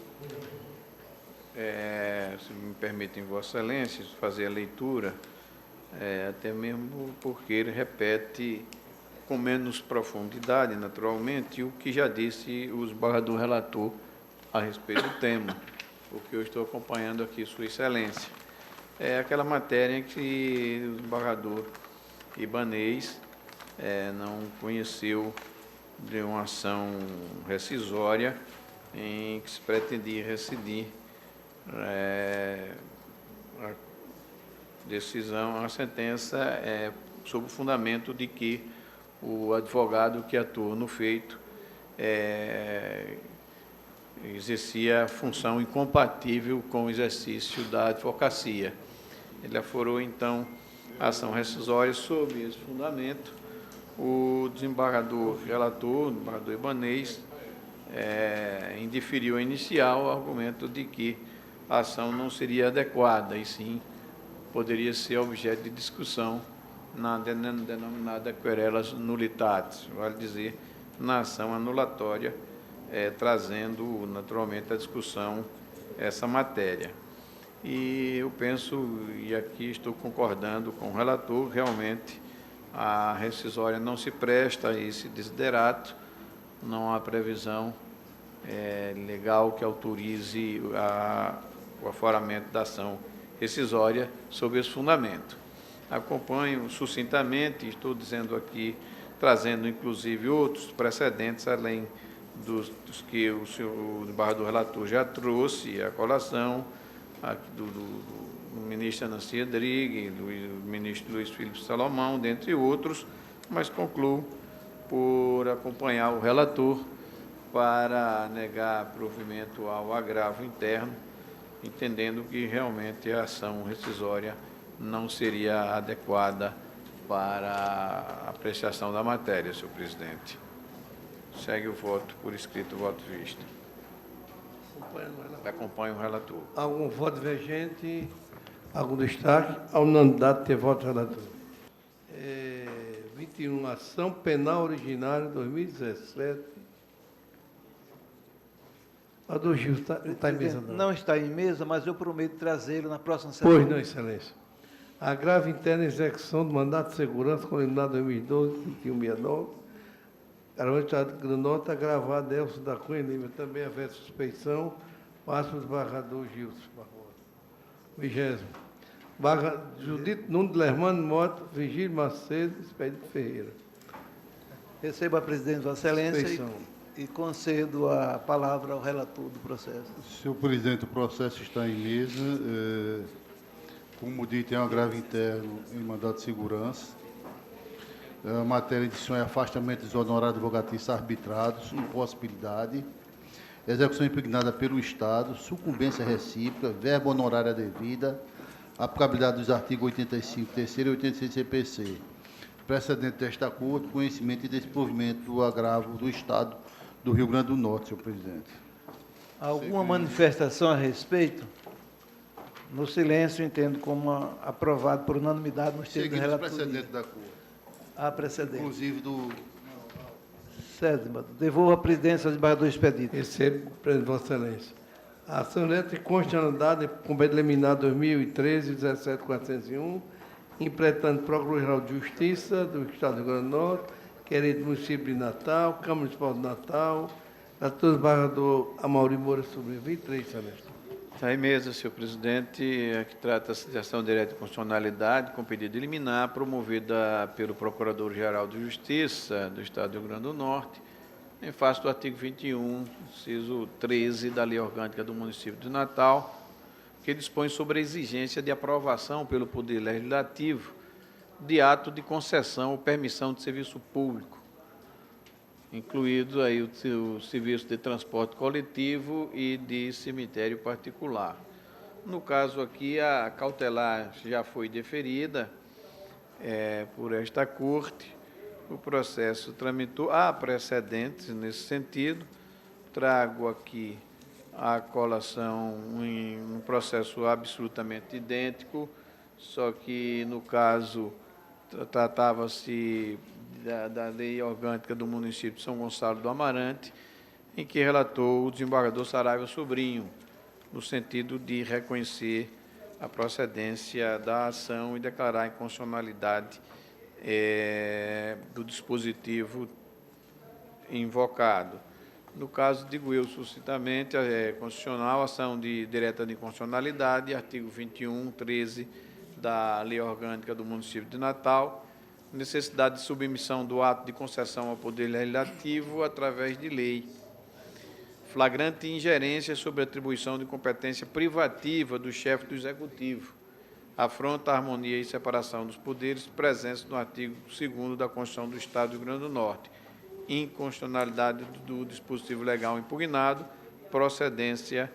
[SPEAKER 6] se me permitem, Vossa Excelência, fazer a leitura, até mesmo porque ele repete com menos profundidade, naturalmente, o que já disse o desembargador relator a respeito do tema, porque eu estou acompanhando aqui Sua Excelência. É aquela matéria que o desembargador Ibanez não conheceu de uma ação rescisória em que se pretendia rescindir a decisão, a sentença sob o fundamento de que o advogado que atuou no feito exercia função incompatível com o exercício da advocacia. Ele aforou, então, a ação rescisória sob esse fundamento. O desembargador relator, o desembargador Ibanez, indiferiu a inicial o argumento de que a ação não seria adequada, e sim poderia ser objeto de discussão na denominada querelas nullitatis, vale dizer, na ação anulatória, trazendo naturalmente à discussão essa matéria. E eu penso, e aqui estou concordando com o relator, realmente a rescisória não se presta a esse desiderato, não há previsão legal que autorize o aforamento da ação rescisória sob esse fundamento. Acompanho sucintamente, estou dizendo aqui, trazendo inclusive outros precedentes, além dos que o desembargador relator já trouxe à colação, do ministro Nancy Rodrigues, do ministro Luiz Felipe Salomão, dentre outros, mas concluo por acompanhar o relator para negar provimento ao agravo interno, entendendo que realmente a ação rescisória não seria adequada para a apreciação da matéria, senhor presidente. Segue o voto por escrito, voto visto. Acompanho o relator.
[SPEAKER 1] Algum voto divergente? Algum destaque? A unanimidade tem voto relator. 21, ação penal originária 2017. A do Gil está em mesa, não?
[SPEAKER 7] Não está em mesa, mas eu prometo trazê-lo na próxima sessão.
[SPEAKER 1] Pois não, Excelência. Agravo interna execução do mandato de segurança condenado em 2012, 2169. Caramba, Estado do Norte, agravado Elcio da Cunha Lima. Também haver suspeição. Passo o desembargador Gilson Barroso. 20º. Judito Nunes Lermano Mota, Vigílio Macedo, Expedito Ferreira.
[SPEAKER 7] Recebo a presidente de Vossa Excelência e concedo a palavra ao relator do processo.
[SPEAKER 8] Senhor presidente, o processo está em mesa. Como dito, é um agravo interno em mandado de segurança. A matéria de edição é afastamento dos honorários advocatícios arbitrados, impossibilidade, execução impugnada pelo Estado, sucumbência recíproca, verba honorária devida, aplicabilidade dos artigos 85, 3º e 86 CPC. Precedente deste acordo, conhecimento e desprovimento do agravo do Estado do Rio Grande do Norte, senhor presidente.
[SPEAKER 7] Alguma manifestação a respeito? No silêncio, entendo como aprovado por unanimidade nos termos do relatoria.
[SPEAKER 8] Precedente da Corte.
[SPEAKER 7] Há precedente.
[SPEAKER 8] Inclusive do...
[SPEAKER 7] Sétima. Devolvo a presidência ao desembargador Expedito.
[SPEAKER 1] Recebo, presidente de Vossa Excelência. A ação elétrica consta andada com bem liminar 2013-17401, impletando Procurador-Geral de Justiça do Estado do Rio Grande do Norte, querido município de Natal, Câmara Municipal de Natal, Relator desembargador Amaury Moura Sobrinho, 23, excelência.
[SPEAKER 6] Está em mesa, senhor presidente, que trata-se de ação direta de constitucionalidade com pedido de liminar, promovida pelo Procurador-Geral de Justiça do Estado do Rio Grande do Norte, em face do artigo 21, inciso 13 da Lei Orgânica do Município de Natal, que dispõe sobre a exigência de aprovação pelo Poder Legislativo de ato de concessão ou permissão de serviço público, incluído aí o serviço de transporte coletivo e de cemitério particular. No caso aqui, a cautelar já foi deferida por esta Corte, o processo tramitou, há precedentes nesse sentido, trago aqui a colação em um processo absolutamente idêntico, só que, no caso, tratava-se da Lei Orgânica do Município de São Gonçalo do Amarante, em que relatou o desembargador Saraiva Sobrinho, no sentido de reconhecer a procedência da ação e declarar a inconstitucionalidade do dispositivo invocado. No caso, digo eu sucintamente, constitucional, ação direta de inconstitucionalidade, artigo 21, 13 da Lei Orgânica do Município de Natal, necessidade de submissão do ato de concessão ao Poder Legislativo através de lei. Flagrante ingerência sobre a atribuição de competência privativa do chefe do Executivo. Afronta a harmonia e separação dos poderes presentes no artigo 2º da Constituição do Estado do Rio Grande do Norte. Inconstitucionalidade do dispositivo legal impugnado, procedência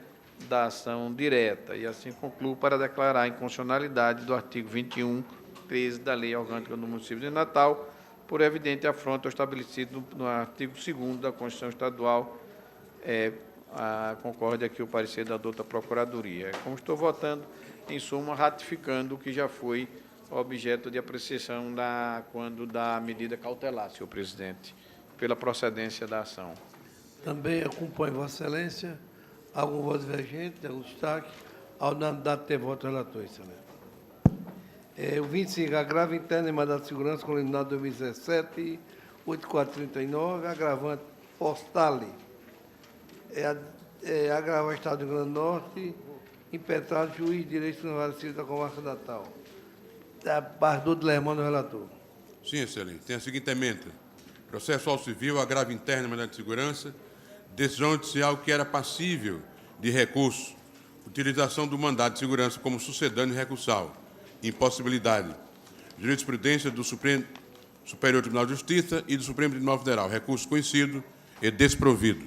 [SPEAKER 6] da ação direta. E assim concluo para declarar a inconstitucionalidade do artigo 21, 13 da Lei Orgânica do Município de Natal, por evidente afronta ao estabelecido no artigo 2º da Constituição Estadual. Concorde aqui o parecer da douta Procuradoria. Como estou votando, em suma, ratificando o que já foi objeto de apreciação quando da medida cautelar, senhor presidente, pela procedência da ação.
[SPEAKER 1] Também acompanho Vossa Excelência. Algum voto divergente, algum destaque? A unanimidade tem voto relator, excelência. O 25, agravo interno em mandado de segurança com eliminado 2017, 8439, agravante postale. Agravar Estado do Rio Grande do Norte, impetrado juiz de direito na Vara Civil da Comarca Natal. Bardô de Lermano, relator.
[SPEAKER 10] Sim, excelência. Tem a seguinte emenda. Processual civil, agravo interno em mandado de segurança, decisão judicial que era passível de recurso, utilização do mandado de segurança como sucedâneo recursal, impossibilidade, jurisprudência do Supremo Superior Tribunal de Justiça e do Supremo Tribunal Federal, recurso conhecido e desprovido.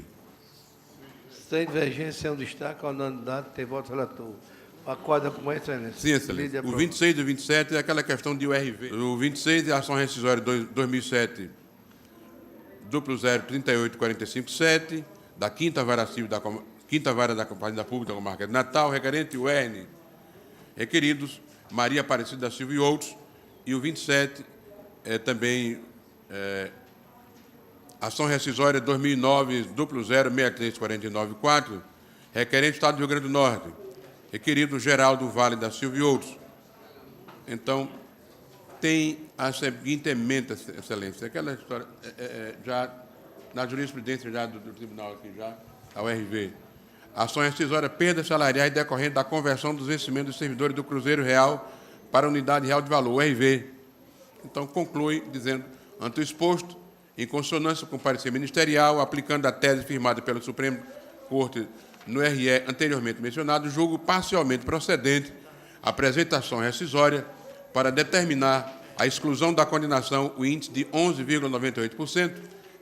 [SPEAKER 1] Sem divergência, um destaque, a unanimidade tem voto relator. Acorda com a excelência.
[SPEAKER 10] Sim, excelência. O 26 e o 27 é aquela questão de URV. O 26 é a ação rescisória 2007, 0038457, da 5ª Vara Civil da Quinta Vara da Companhia Pública da Comarca de Natal, requerente UERN, requeridos Maria Aparecida da Silva e outros, e o 27 também ação rescisória 2009 0063494, requerente Estado do Rio Grande do Norte, requerido Geraldo Vale da Silva e outros. Então, tem a seguinte emenda, excelência, aquela história, já na jurisprudência já do tribunal aqui, já, a URV. Ação rescisória, perdas salariais decorrente da conversão dos vencimentos dos servidores do Cruzeiro Real para a Unidade Real de Valor, URV. Então, conclui dizendo, ante o exposto, em consonância com o parecer ministerial, aplicando a tese firmada pelo Supremo Corte no RE anteriormente mencionado, julgo parcialmente procedente a apresentação rescisória para determinar a exclusão da condenação, o índice de 11,98%,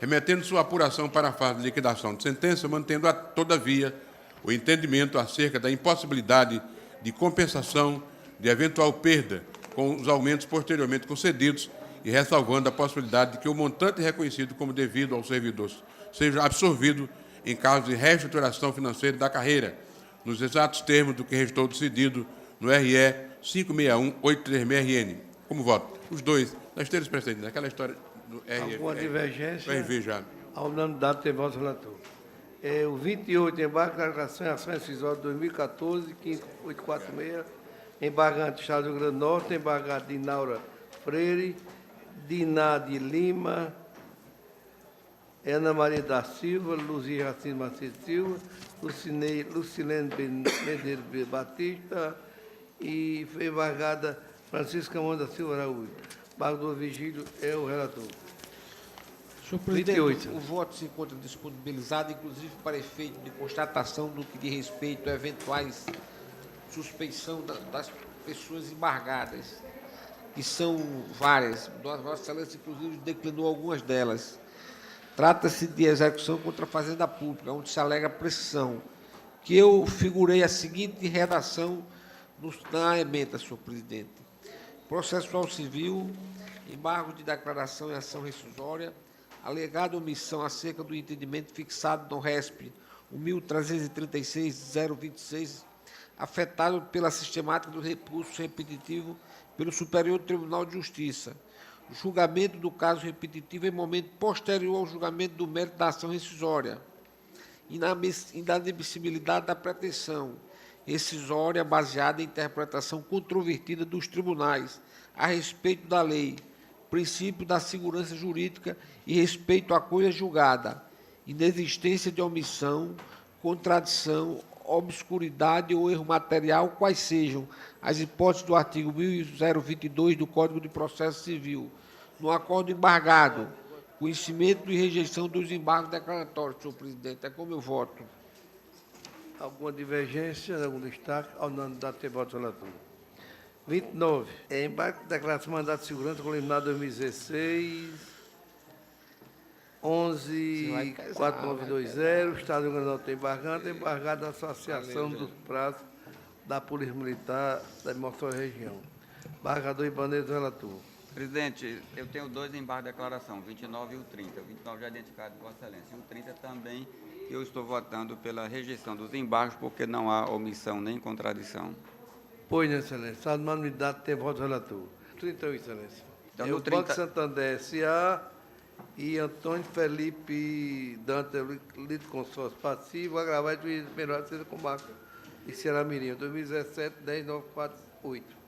[SPEAKER 10] remetendo sua apuração para a fase de liquidação de sentença, mantendo, todavia, o entendimento acerca da impossibilidade de compensação de eventual perda com os aumentos posteriormente concedidos e ressalvando a possibilidade de que o montante reconhecido como devido ao servidor seja absorvido em caso de reestruturação financeira da carreira, nos exatos termos do que restou decidido no RE 561836RN. Como voto? Os dois, nas terças precedentes, naquela história do RE.
[SPEAKER 1] Alguma divergência?
[SPEAKER 10] RV já.
[SPEAKER 1] A unanimidade tem voto relator. O 28, embarque da declaração em ação rescisória 2014, 5846, embargante Estado do Rio Grande do Norte, embargante Dinaura Freire, Diná de Lima, Ana Maria da Silva, Luzia Racine Macedo Silva, Lucilene Medeiros Batista e foi embargada Francisca Mão da Silva Araújo. Embargador Vigílio é o relator.
[SPEAKER 13] Senhor presidente,
[SPEAKER 1] 28.
[SPEAKER 13] o voto se encontra disponibilizado, inclusive para efeito de constatação do que diz respeito a eventuais suspeição das pessoas embargadas, que são várias. Vossa Excelência, inclusive, declinou algumas delas. Trata-se de execução contra a Fazenda Pública, onde se alega prescrição, que eu figurei a seguinte redação na ementa, senhor presidente. Processual civil, embargo de declaração e ação rescisória, alegada omissão acerca do entendimento fixado no RESP 1336-026, afetado pela sistemática do recurso repetitivo pelo Superior Tribunal de Justiça. Julgamento do caso repetitivo em momento posterior ao julgamento do mérito da ação rescisória. Inadmissibilidade da pretensão rescisória baseada em interpretação controvertida dos tribunais a respeito da lei, princípio da segurança jurídica e respeito à coisa julgada, inexistência de omissão, contradição, obscuridade ou erro material, quais sejam as hipóteses do artigo 1022 do Código de Processo Civil, no acordo embargado, conhecimento e rejeição dos embargos declaratórios, senhor presidente. É como eu voto.
[SPEAKER 1] Alguma divergência, algum destaque? Ao unanimidade, tem voto relator. 29. Embargo de declaração de mandato de segurança com liminar 2016, 11.4920, o Estado do Rio Grande do Norte embargado a Associação dos Prazos da Polícia Militar da Mossoró Região. Embargador Ibanez, relator.
[SPEAKER 3] Presidente, eu tenho dois embargos de declaração, 29 e o 30. O 29 já é identificado por Vossa Excelência. E o 30 também, eu estou votando pela rejeição dos embargos, porque não há omissão nem contradição.
[SPEAKER 1] Pois, Excelência. Estado de unanimidade, tem voto relator. 31, Excelência.
[SPEAKER 3] Então,
[SPEAKER 1] é
[SPEAKER 3] no
[SPEAKER 1] o
[SPEAKER 3] 30...
[SPEAKER 1] Banco Santander S.A. e Antônio Felipe Dante, líder consórcio passivo, agravado de melhor terceira comarca e Ceará Mirim, 2017, 10948.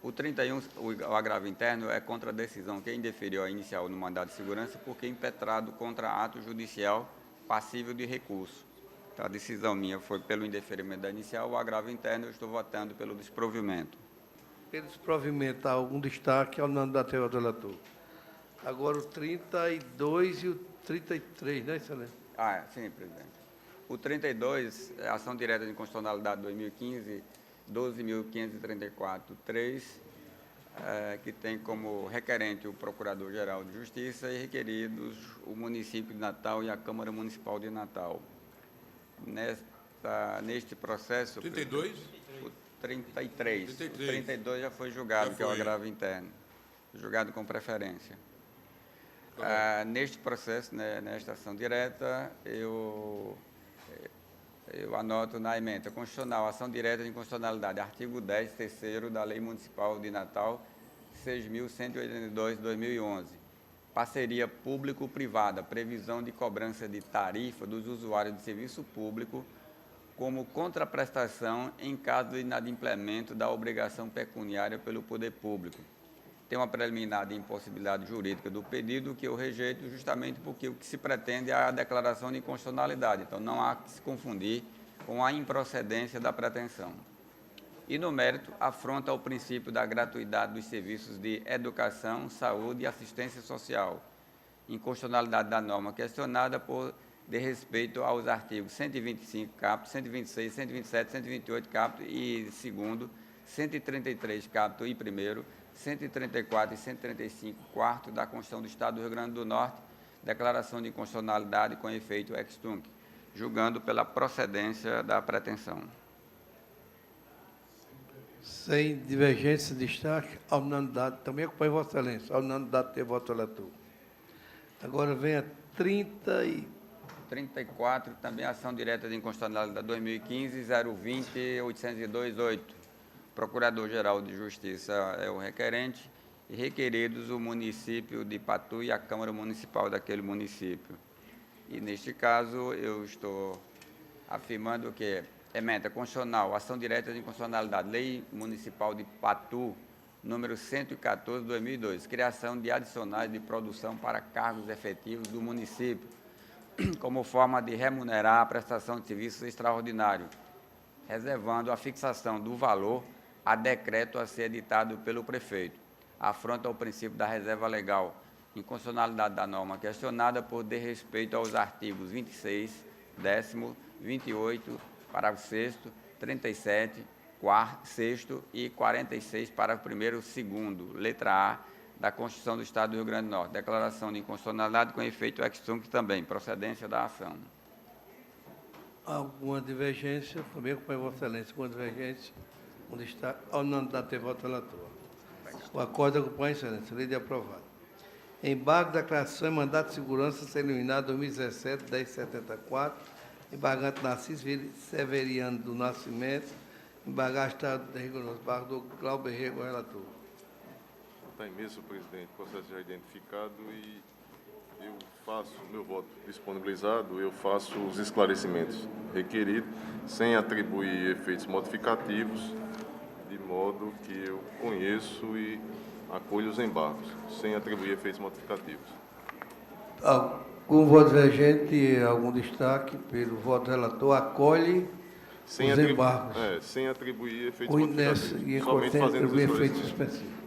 [SPEAKER 3] O 31, o agravo interno, é contra a decisão que indeferiu a inicial no mandado de segurança porque impetrado contra ato judicial passível de recurso. Então, a decisão minha foi pelo indeferimento da inicial, o agravo interno eu estou votando pelo desprovimento.
[SPEAKER 1] Pelo desprovimento, há algum destaque ao unanimidade do relator. Agora o 32 e o 33, né, Excelência?
[SPEAKER 3] Sim, presidente. O 32, é ação direta de inconstitucionalidade 2015, 12.534.3, que tem como requerente o Procurador-Geral de Justiça e requeridos o município de Natal e a Câmara Municipal de Natal. Neste processo...
[SPEAKER 10] 32?
[SPEAKER 3] O 33.
[SPEAKER 10] 33.
[SPEAKER 3] O 32 já foi julgado, que é o agravo interno. Julgado com preferência. Neste processo, nesta ação direta, eu anoto na ementa constitucional, ação direta de inconstitucionalidade, artigo 10, terceiro da Lei Municipal de Natal, 6.182, 2011. Parceria público-privada, previsão de cobrança de tarifa dos usuários de serviço público como contraprestação em caso de inadimplemento da obrigação pecuniária pelo poder público. Tem uma preliminar de impossibilidade jurídica do pedido que eu rejeito justamente porque o que se pretende é a declaração de inconstitucionalidade. Então, não há que se confundir com a improcedência da pretensão. E, no mérito, afronta o princípio da gratuidade dos serviços de educação, saúde e assistência social. Inconstitucionalidade da norma questionada por desrespeito aos artigos 125 caput, 126, 127, 128 caput e segundo, 133 caput e primeiro, 134 e 135, quarto, da Constituição do Estado do Rio Grande do Norte, declaração de inconstitucionalidade com efeito ex tunc, julgando pela procedência da pretensão.
[SPEAKER 1] Sem divergência, destaque, a unanimidade, também acompanha Vossa Excelência, a unanimidade tem voto relator. Agora vem a
[SPEAKER 3] 34, também ação direta de inconstitucionalidade 2015, 020, 802, 8. Procurador-Geral de Justiça é o requerente e requeridos o município de Patu e a Câmara Municipal daquele município. E, neste caso, eu estou afirmando que ementa constitucional, ação direta de inconstitucionalidade, Lei Municipal de Patu, número 114, 2002, criação de adicionais de produção para cargos efetivos do município, como forma de remunerar a prestação de serviços extraordinário, reservando a fixação do valor a decreto a ser editado pelo prefeito. Afronta o princípio da reserva legal, inconstitucionalidade da norma questionada por desrespeito aos artigos 26, 10º, 28, parágrafo 6º, 37, 6º e 46, parágrafo 1º, 2º, letra A, da Constituição do Estado do Rio Grande do Norte. Declaração de inconstitucionalidade com efeito ex-tunc também. Procedência da ação.
[SPEAKER 1] Alguma divergência? Também acompanho Vossa Excelência. Alguma divergência? Onde está? Ao não dar ter voto relator. O acordo acompanha, Excelência. Lei de aprovado. Embargo, declaração e mandato de segurança ser eliminado 2017, 1074. Embargante Narciso Severiano do Nascimento. Embargado Estado de Rio Grande do Norte. Embargador Glauber Rego, relator.
[SPEAKER 5] Está em mesa, presidente. Processo já identificado e eu faço meu voto disponibilizado, eu faço os esclarecimentos requeridos, sem atribuir efeitos modificativos, de modo que eu conheço e acolho os embargos, sem atribuir efeitos modificativos.
[SPEAKER 1] Com voto divergente, algum destaque pelo voto relator, acolhe
[SPEAKER 5] Sem
[SPEAKER 1] os embargos.
[SPEAKER 5] sem atribuir efeitos
[SPEAKER 1] Com
[SPEAKER 5] modificativos.
[SPEAKER 1] e
[SPEAKER 5] Somente fazendo os
[SPEAKER 1] efeitos
[SPEAKER 5] esclarecimentos.
[SPEAKER 1] suspensivos.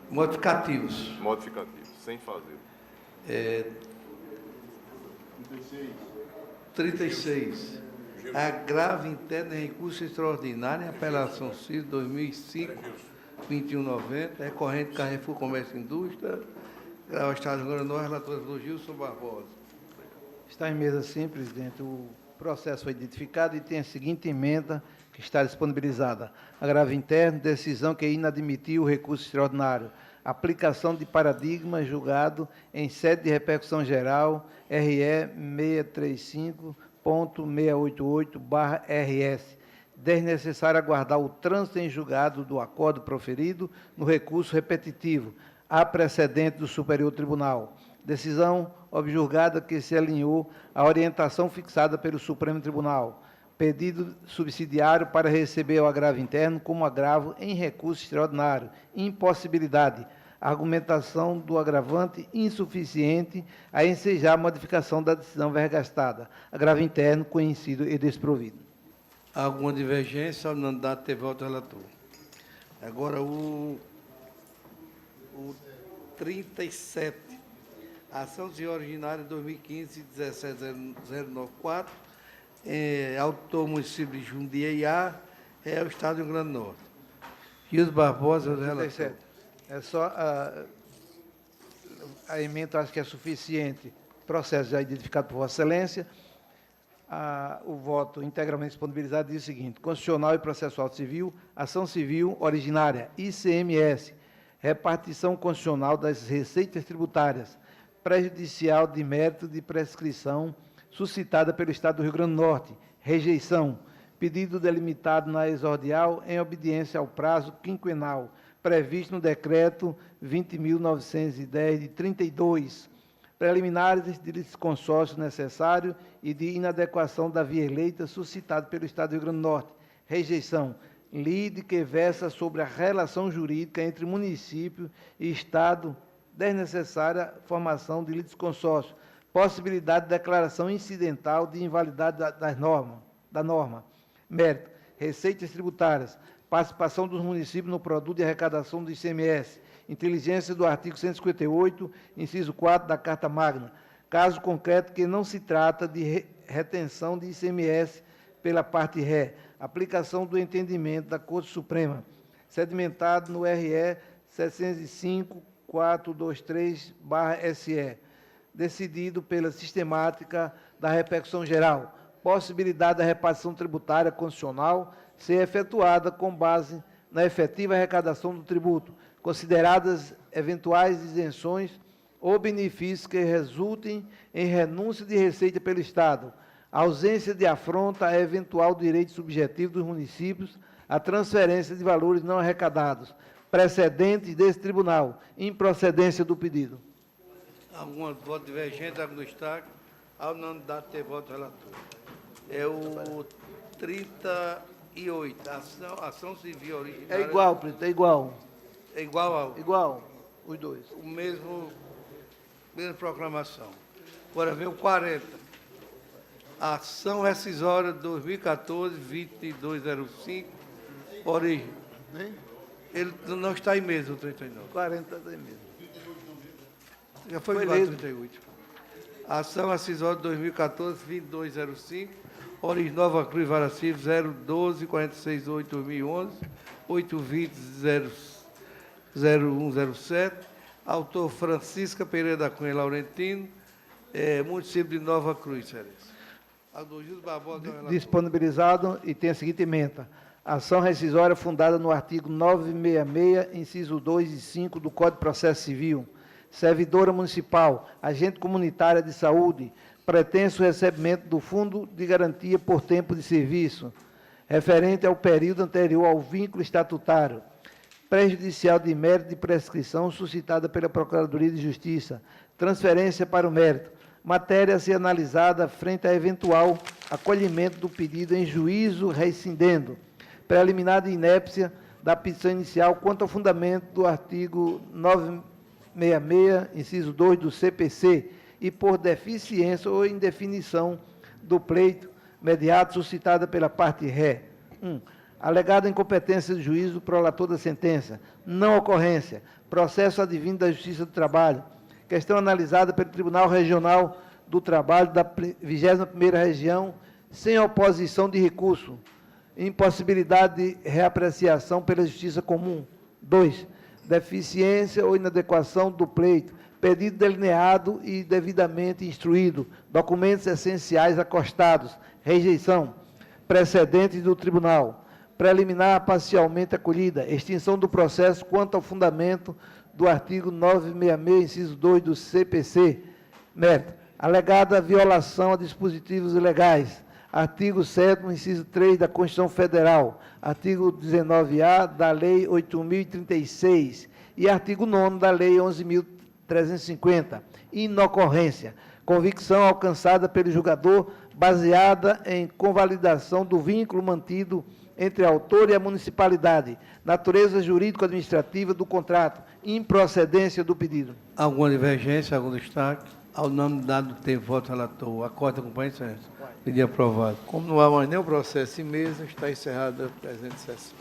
[SPEAKER 1] Modificativos.
[SPEAKER 5] Modificativos, sem fazer.
[SPEAKER 1] 36. Agravo interno em recurso extraordinário em apelação CIS 2005, 2190, recorrente Carrefour Comércio e Indústria, grava Estado do Rio Grande do Norte, relator do Gilson Barbosa.
[SPEAKER 7] Está em mesa, sim, presidente. O processo foi identificado e tem a seguinte emenda que está disponibilizada. Agravo interno, decisão que inadmitiu o recurso extraordinário. Aplicação de paradigma julgado em sede de repercussão geral, RE 635.688/RS. Desnecessário aguardar o trânsito em julgado do acordo proferido no recurso repetitivo, a precedente do Superior Tribunal. Decisão objurgada que se alinhou à orientação fixada pelo Supremo Tribunal. Pedido subsidiário para receber o agravo interno como agravo em recurso extraordinário. Impossibilidade. Argumentação do agravante insuficiente a ensejar a modificação da decisão vergastada. Agravo interno conhecido e desprovido.
[SPEAKER 1] Alguma divergência? Não dá ter voto relator. Agora o 37. Ação de ordinária 2015-17094. Autor município de Jundiaí-A, é o Estado do Rio Grande do Norte. Gilson Barbosa, o relator.
[SPEAKER 7] É só a emenda, acho que é suficiente. Processo já identificado por Vossa Excelência. O voto integralmente disponibilizado diz o seguinte: Constitucional e Processual Civil, Ação Civil Originária, ICMS, repartição constitucional das receitas tributárias, prejudicial de mérito de prescrição suscitada pelo Estado do Rio Grande do Norte, rejeição, pedido delimitado na exordial em obediência ao prazo quinquenal previsto no decreto 20.910 de 32, preliminares de litisconsórcio necessário e de inadequação da via eleita suscitado pelo Estado do Rio Grande do Norte, rejeição, lide que versa sobre a relação jurídica entre município e Estado, desnecessária formação de litisconsórcio, possibilidade de declaração incidental de invalidade da norma. Mérito, receitas tributárias, participação dos municípios no produto de arrecadação do ICMS, inteligência do artigo 158, inciso 4 da Carta Magna, caso concreto que não se trata de retenção de ICMS pela parte ré, aplicação do entendimento da Corte Suprema, sedimentado no RE 705.423/SE, decidido pela sistemática da repercussão geral, possibilidade da repartição tributária constitucional ser efetuada com base na efetiva arrecadação do tributo, consideradas eventuais isenções ou benefícios que resultem em renúncia de receita pelo Estado, ausência de afronta a eventual direito subjetivo dos municípios à transferência de valores não arrecadados, precedentes desse tribunal, improcedência do pedido.
[SPEAKER 1] Algum voto divergente, algum destaque? Ao não dar ter voto relator. É o 38. Ação civil originária.
[SPEAKER 7] É igual, presidente, é igual.
[SPEAKER 1] É igual ao?
[SPEAKER 7] Igual, os dois.
[SPEAKER 1] Mesma proclamação. Agora vem o 40. Ação rescisória 2014-2205, origem. Ele não está em mesa, o 39.
[SPEAKER 7] 40 está em mesa.
[SPEAKER 1] Já foi igual 38. Ação rescisória 2014-2205, origem Nova Cruz, Vara Civil 012-468-2011, 820-0107, autor Francisca Pereira da Cunha Laurentino, município de Nova Cruz, Excelência. Adogildo Barbosa, relator.
[SPEAKER 7] Disponibilizado e tem a seguinte ementa. Ação rescisória fundada no artigo 966, inciso 2 e 5 do Código de Processo Civil. Servidora municipal, agente comunitária de saúde, pretenso recebimento do Fundo de Garantia por tempo de serviço, referente ao período anterior ao vínculo estatutário, prejudicial de mérito de prescrição suscitada pela Procuradoria de Justiça, transferência para o mérito, matéria a ser analisada frente a eventual acolhimento do pedido em juízo rescindendo, preliminar de inépcia da petição inicial quanto ao fundamento do artigo 966, inciso 2 do CPC, e por deficiência ou indefinição do pleito mediato suscitada pela parte ré. 1. Alegada incompetência do juízo prolator da sentença. Não ocorrência. Processo advindo da Justiça do Trabalho. Questão analisada pelo Tribunal Regional do Trabalho da 21ª Região, sem oposição de recurso. Impossibilidade de reapreciação pela Justiça Comum. 2. Deficiência ou inadequação do pleito. Pedido delineado e devidamente instruído. Documentos essenciais acostados. Rejeição. Precedentes do Tribunal. Preliminar parcialmente acolhida. Extinção do processo quanto ao fundamento do artigo 966, inciso 2 do CPC. Mérito. Alegada violação a dispositivos legais. Artigo 7º, inciso 3 da Constituição Federal. Artigo 19-A da Lei 8.036. E artigo 9º da Lei 11.350. Inocorrência. Convicção alcançada pelo julgador baseada em convalidação do vínculo mantido entre a autor e a municipalidade, natureza jurídico-administrativa do contrato, improcedência do pedido.
[SPEAKER 1] Alguma divergência, algum destaque? Ao nome dado tem voto relator. Acorda, acompanha, Excelência. Pedido aprovado.
[SPEAKER 7] Como não há mais nenhum processo em mesa, está encerrada a presente sessão.